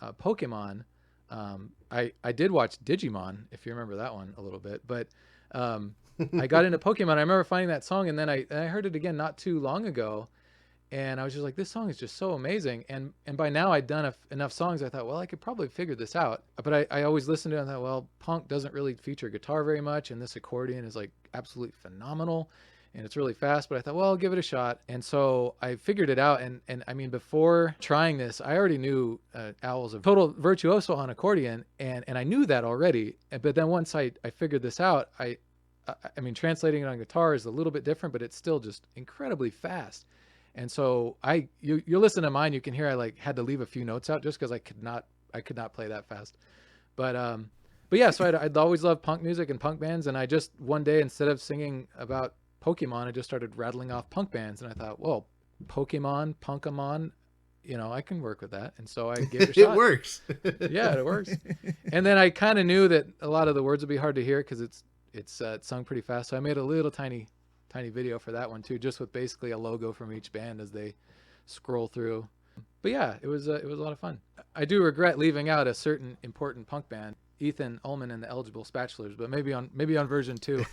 Pokemon. I did watch Digimon, if you remember that one a little bit, but I got into Pokemon. I remember finding that song, and then I heard it again not too long ago, and I was just like, this song is just so amazing. And by now I'd done enough songs. I thought, well, I could probably figure this out. But I always listened to it and thought, well, punk doesn't really feature guitar very much, and this accordion is like absolutely phenomenal, and it's really fast. But I thought, well, I'll give it a shot. And so I figured it out. And I mean, before trying this, I already knew Al was a total virtuoso on accordion, and I knew that already. But then once I figured this out, I mean, translating it on guitar is a little bit different, but it's still just incredibly fast. And so you listen to mine, you can hear I like had to leave a few notes out just because I could not play that fast. But yeah, so I'd always loved punk music and punk bands, and I just one day, instead of singing about Pokemon, I just started rattling off punk bands, and I thought, well, Pokemon, Punkamon, I can work with that. And so I gave it a shot. It works. Yeah, it works. And then I kind of knew that a lot of the words would be hard to hear because it's sung pretty fast. So I made a little tiny video for that one too, just with basically a logo from each band as they scroll through. But yeah, it was a lot of fun. I do regret leaving out a certain important punk band, Ethan Ullman and the Eligible Spatulars, but maybe on version 2.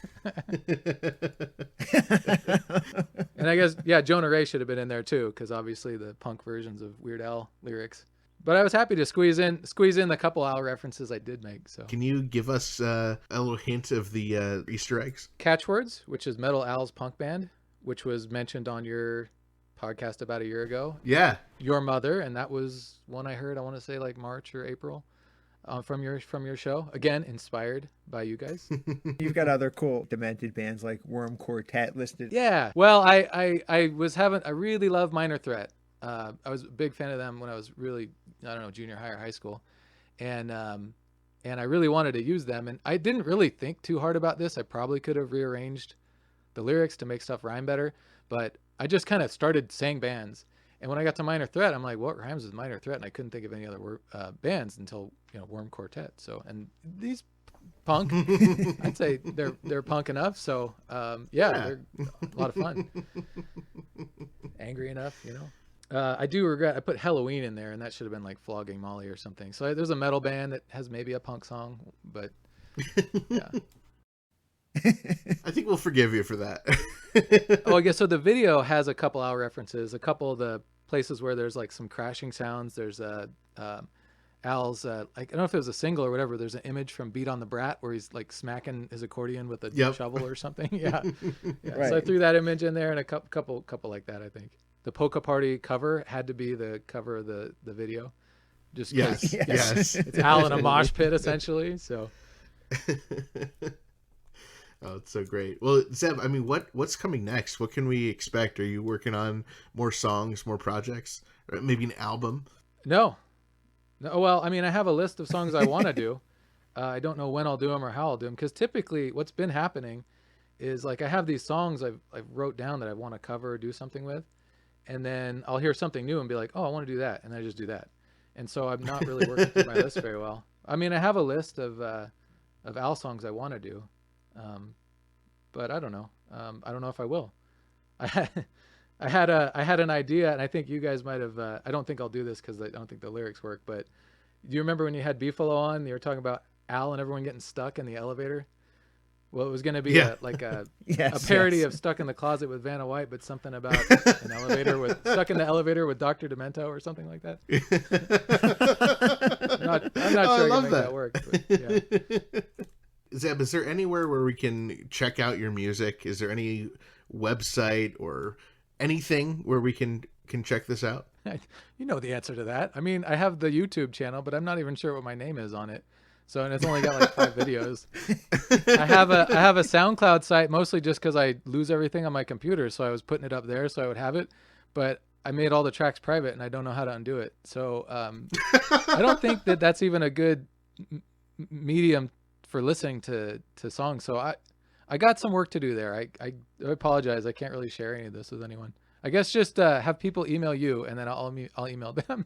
And I guess, yeah, Jonah Ray should have been in there too, because obviously the punk versions of Weird Al lyrics. But I was happy to squeeze in the couple Al references I did make. So Can you give us a little hint of the Easter eggs? Catchwords, which is Metal Al's punk band, which was mentioned on your podcast about a year ago. Yeah. Your Mother, and that was one I heard, I want to say like March or April, from your show. Again, inspired by you guys. You've got other cool demented bands like Worm Quartet listed. Yeah. Well, I really love Minor Threat. I was a big fan of them when I was really, I don't know, junior high or high school. And and I really wanted to use them. And I didn't really think too hard about this. I probably could have rearranged the lyrics to make stuff rhyme better, but I just kind of started saying bands. And when I got to Minor Threat, I'm like, what rhymes with Minor Threat? And I couldn't think of any other bands until, Worm Quartet. So, and these punk, I'd say they're punk enough. So, they're a lot of fun. Angry enough, I do regret I put Halloween in there, and that should have been like Flogging Molly or something. So there's a metal band that has maybe a punk song, but yeah. I think we'll forgive you for that. Oh, I guess so. The video has a couple Al references, a couple of the places where there's like some crashing sounds. There's Al's I don't know if it was a single or whatever. There's an image from Beat on the Brat where he's like smacking his accordion with a shovel or something. Yeah. Right. So I threw that image in there and a couple like that. I think the Polka Party cover had to be the cover of the video, just because yes. it's Al in a mosh pit essentially. So. Oh, it's so great. Well, Zeb, I mean, what's coming next? What can we expect? Are you working on more songs, more projects, or maybe an album? No. Well, I mean, I have a list of songs I want to do. I don't know when I'll do them or how I'll do them, because typically what's been happening is like I have these songs I've wrote down that I want to cover or do something with, and then I'll hear something new and be like, oh, I want to do that, and I just do that. And so I'm not really working through my list very well. I mean, I have a list of Al songs I want to do. But I don't know. I don't know if I will. I had an idea, and I think you guys might have. I don't think I'll do this because I don't think the lyrics work. But do you remember when you had Beefalo on? And you were talking about Al and everyone getting stuck in the elevator. Well, it was going to be a parody of Stuck in the Closet with Vanna White, but something about an elevator stuck in the elevator with Dr. Demento or something like that. I'm not sure I can make that work. But, yeah. Zeb, is there anywhere where we can check out your music? Is there any website or anything where we can check this out? You know the answer to that. I mean, I have the YouTube channel, but I'm not even sure what my name is on it. So, and it's only got like 5 videos. I have a SoundCloud site mostly just because I lose everything on my computer. So I was putting it up there so I would have it, but I made all the tracks private and I don't know how to undo it. So I don't think that's even a good medium for listening to songs. So I got some work to do there. I apologize. I can't really share any of this with anyone. I guess just have people email you and then I'll email them.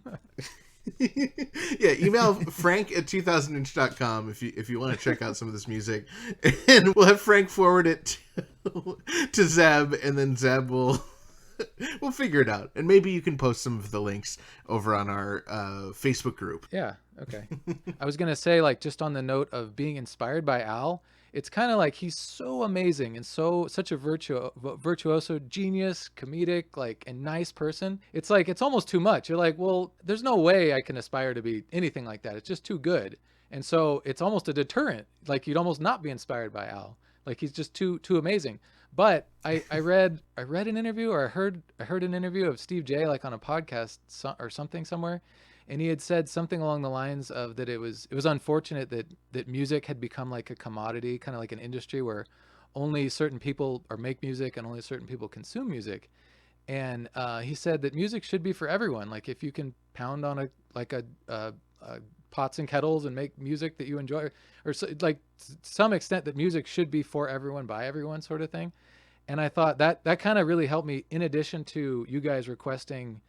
Yeah, email frank@2000inch.com if you want to check out some of this music, and we'll have Frank forward it to Zeb, and then Zeb will we'll figure it out, and maybe you can post some of the links over on our Facebook group. Yeah, okay. I was gonna say, like, just on the note of being inspired by Al, it's kind of like he's so amazing and such a virtuoso, genius, comedic, like, and nice person. It's like it's almost too much. You're like, well, there's no way I can aspire to be anything like that. It's just too good, and so it's almost a deterrent. Like, you'd almost not be inspired by Al. Like, he's just too amazing. But I read an interview, or I heard an interview of Steve J, like on a podcast or something somewhere, and he had said something along the lines of that it was unfortunate that music had become like a commodity, kind of like an industry where only certain people make music and only certain people consume music. And he said that music should be for everyone. Like, if you can pound on a pots and kettles and make music that you enjoy, or so, like, to some extent, that music should be for everyone by everyone, sort of thing. And I thought that kind of really helped me, in addition to you guys requesting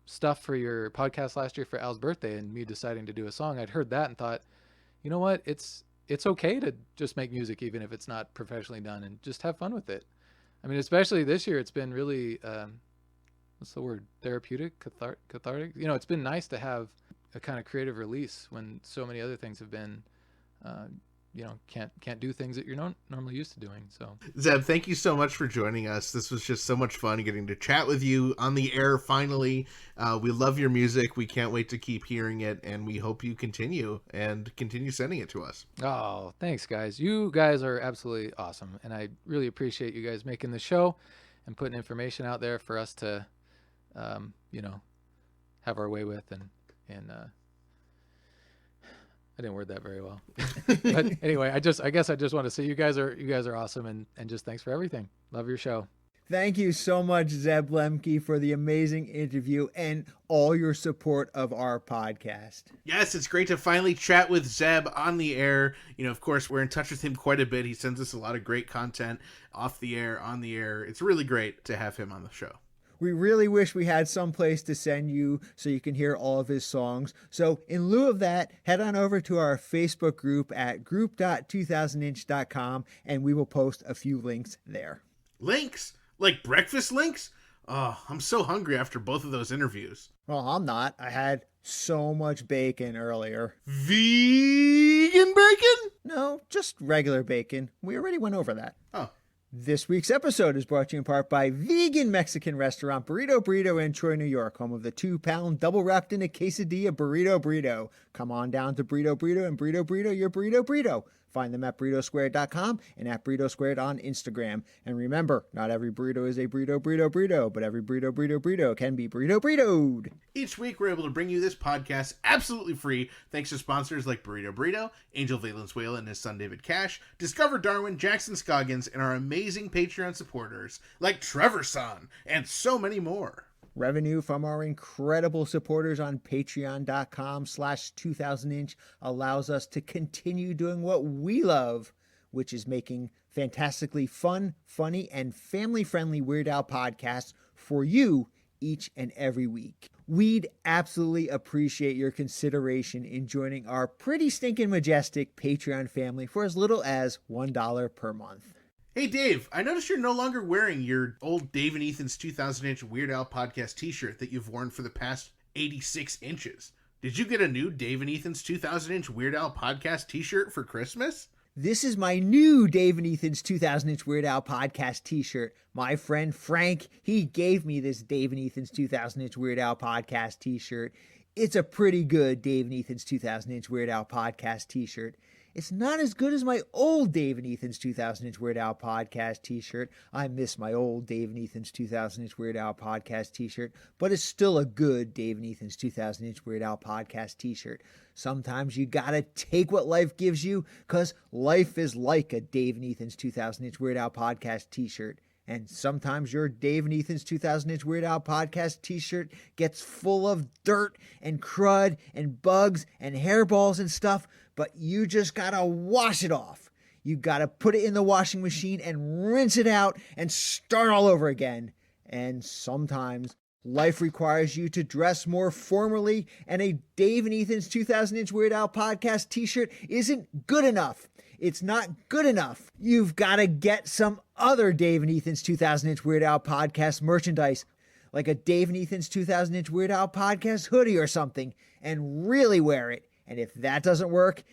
stuff for your podcast last year for Al's birthday and me deciding to do a song. I'd heard that and thought, you know what, it's okay to just make music even if it's not professionally done, and just have fun with it. I mean, especially this year, it's been really what's the word, therapeutic, cathartic. It's been nice to have a kind of creative release when so many other things have been can't do things that you're not normally used to doing. So, Zeb, thank you so much for joining us. This was just so much fun getting to chat with you on the air finally. We love your music. We can't wait to keep hearing it, and we hope you continue sending it to us. Oh, thanks, guys. You guys are absolutely awesome, and I really appreciate you guys making the show and putting information out there for us to have our way with, and I didn't word that very well. But anyway, I guess I just want to say you guys are awesome, and just thanks for everything. Love your show. Thank you so much, Zeb Lemke, for the amazing interview and all your support of our podcast. Yes, it's great to finally chat with Zeb on the air. You know, of course, we're in touch with him quite a bit. He sends us a lot of great content off the air, on the air. It's really great to have him on the show. We really wish we had some place to send you so you can hear all of his songs. So in lieu of that, head on over to our Facebook group at group.2000inch.com and we will post a few links there. Links? Like breakfast links? Oh, I'm so hungry after both of those interviews. Well, I'm not. I had so much bacon earlier. Vegan bacon? No, just regular bacon. We already went over that. Oh. This week's episode is brought to you in part by vegan Mexican restaurant Burrito in Troy, New York, home of the 2-pound double wrapped in a quesadilla burrito. Come on down to Burrito and Burrito your burrito. Find them at burritosquared.com and at burritosquared on Instagram. And remember, not every burrito is a burrito, but every burrito can be burritoed. Each week, we're able to bring you this podcast absolutely free thanks to sponsors like Burrito, Angel Valenzuela and his son David Cash, Discover Darwin, Jackson Scoggins, and our amazing Patreon supporters like Trevor Son, and so many more. Revenue from our incredible supporters on patreon.com/2000inch allows us to continue doing what we love, which is making fantastically fun, funny, and family-friendly Weird Al podcasts for you each and every week. We'd absolutely appreciate your consideration in joining our pretty stinking majestic Patreon family for as little as $1 per month. Hey Dave, I noticed you're no longer wearing your old Dave and Ethan's 2000-inch Weird Al podcast t-shirt that you've worn for the past 86 inches. Did you get a new Dave and Ethan's 2000-inch Weird Al podcast t-shirt for Christmas? This is my new Dave and Ethan's 2000-inch Weird Al podcast t-shirt. My friend Frank, he gave me this Dave and Ethan's 2000-inch Weird Al podcast t-shirt. It's a pretty good Dave and Ethan's 2000-inch Weird Al podcast t-shirt. It's not as good as my old Dave and Ethan's 2000-inch Weird Al podcast t-shirt. I miss my old Dave and Ethan's 2000-inch Weird Al podcast t-shirt, but it's still a good Dave and Ethan's 2000-inch Weird Al podcast t-shirt. Sometimes you gotta take what life gives you, because life is like a Dave and Ethan's 2000-inch Weird Al podcast t-shirt. And sometimes your Dave and Ethan's 2000-inch Weird Al podcast t-shirt gets full of dirt and crud and bugs and hairballs and stuff, but you just gotta wash it off. You gotta put it in the washing machine and rinse it out and start all over again. And sometimes life requires you to dress more formally, and a Dave and Ethan's 2000-inch Weird Al podcast t-shirt isn't good enough. It's not good enough. You've got to get some other Dave and Ethan's 2000-inch Weird Al podcast merchandise, like a Dave and Ethan's 2000-inch Weird Al podcast hoodie or something, and really wear it. And if that doesn't work,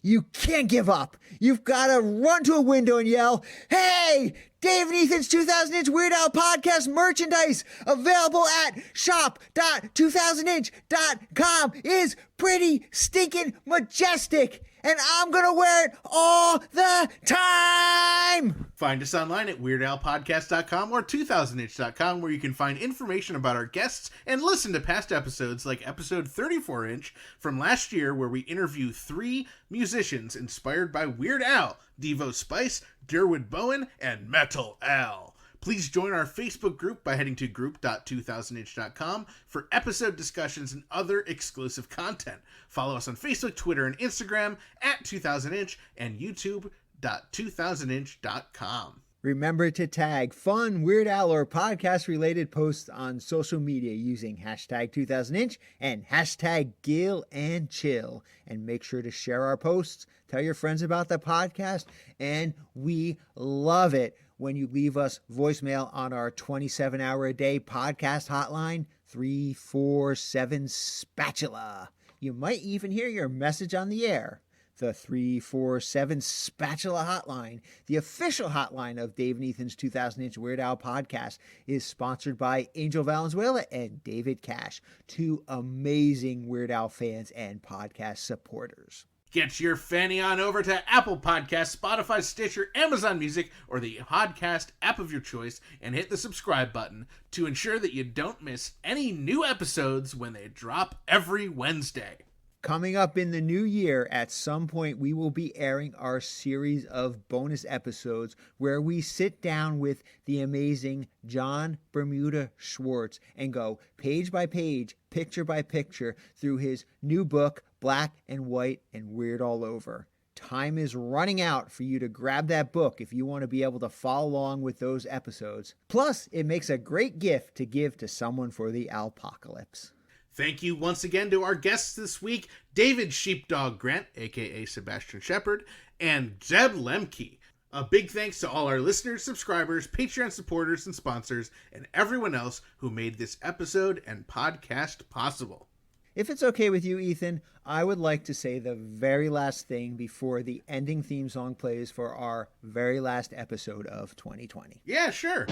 you can't give up. You've got to run to a window and yell, "Hey, Dave and Ethan's 2000-inch Weird Al podcast merchandise available at shop.2000inch.com is pretty stinking majestic, and I'm gonna wear it all the time." Find us online at WeirdAlPodcast.com or 2000inch.com, where you can find information about our guests and listen to past episodes like episode 34-inch from last year, where we interview 3 musicians inspired by Weird Al: Devo Spice, Durwood Bowen, and Metal Al. Please join our Facebook group by heading to group.2000inch.com for episode discussions and other exclusive content. Follow us on Facebook, Twitter, and Instagram at 2000inch and youtube.2000inch.com. Remember to tag fun, Weird Al, or podcast-related posts on social media using hashtag 2000inch and hashtag Gill and Chill. And make sure to share our posts, tell your friends about the podcast, and we love it when you leave us voicemail on our 27-hour-a-day podcast hotline, 347-SPATULA. You might even hear your message on the air. The 347-SPATULA hotline, the official hotline of Dave and Ethan's 2000-inch Weird Al podcast, is sponsored by Angel Valenzuela and David Cash, 2 amazing Weird Al fans and podcast supporters. Get your fanny on over to Apple Podcasts, Spotify, Stitcher, Amazon Music, or the podcast app of your choice, and hit the subscribe button to ensure that you don't miss any new episodes when they drop every Wednesday. Coming up in the new year, at some point, we will be airing our series of bonus episodes where we sit down with the amazing John Bermuda Schwartz and go page by page, picture by picture through his new book, Black and White and Weird All Over. Time is running out for you to grab that book if you want to be able to follow along with those episodes. Plus, it makes a great gift to give to someone for the alpocalypse. Thank you once again to our guests this week, David Sheepdog Grant, aka Sebastian Shepherd, and Zeb Lemke. A big thanks to all our listeners, subscribers, Patreon supporters, and sponsors, and everyone else who made this episode and podcast possible. If it's okay with you, Ethan, I would like to say the very last thing before the ending theme song plays for our very last episode of 2020. Yeah, sure.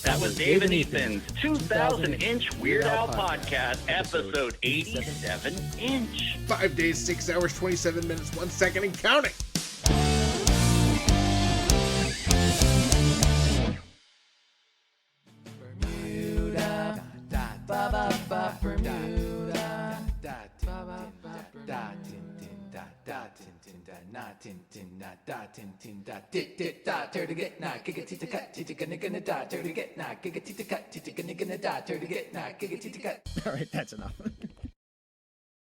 That was Dave and Ethan's 2000-inch Weird Al podcast, episode 87-inch. 5 days, 6 hours, 27 minutes, 1 second, and counting. Bermuda, ba ba ba Bermuda, da ba ba ba da tin tin da tin tin da na tin tin da tin tin da dit da to get na giga tita cut tita gonna da to get na giga tita cut tita gonna da to get na giga tita cut. All right, that's enough.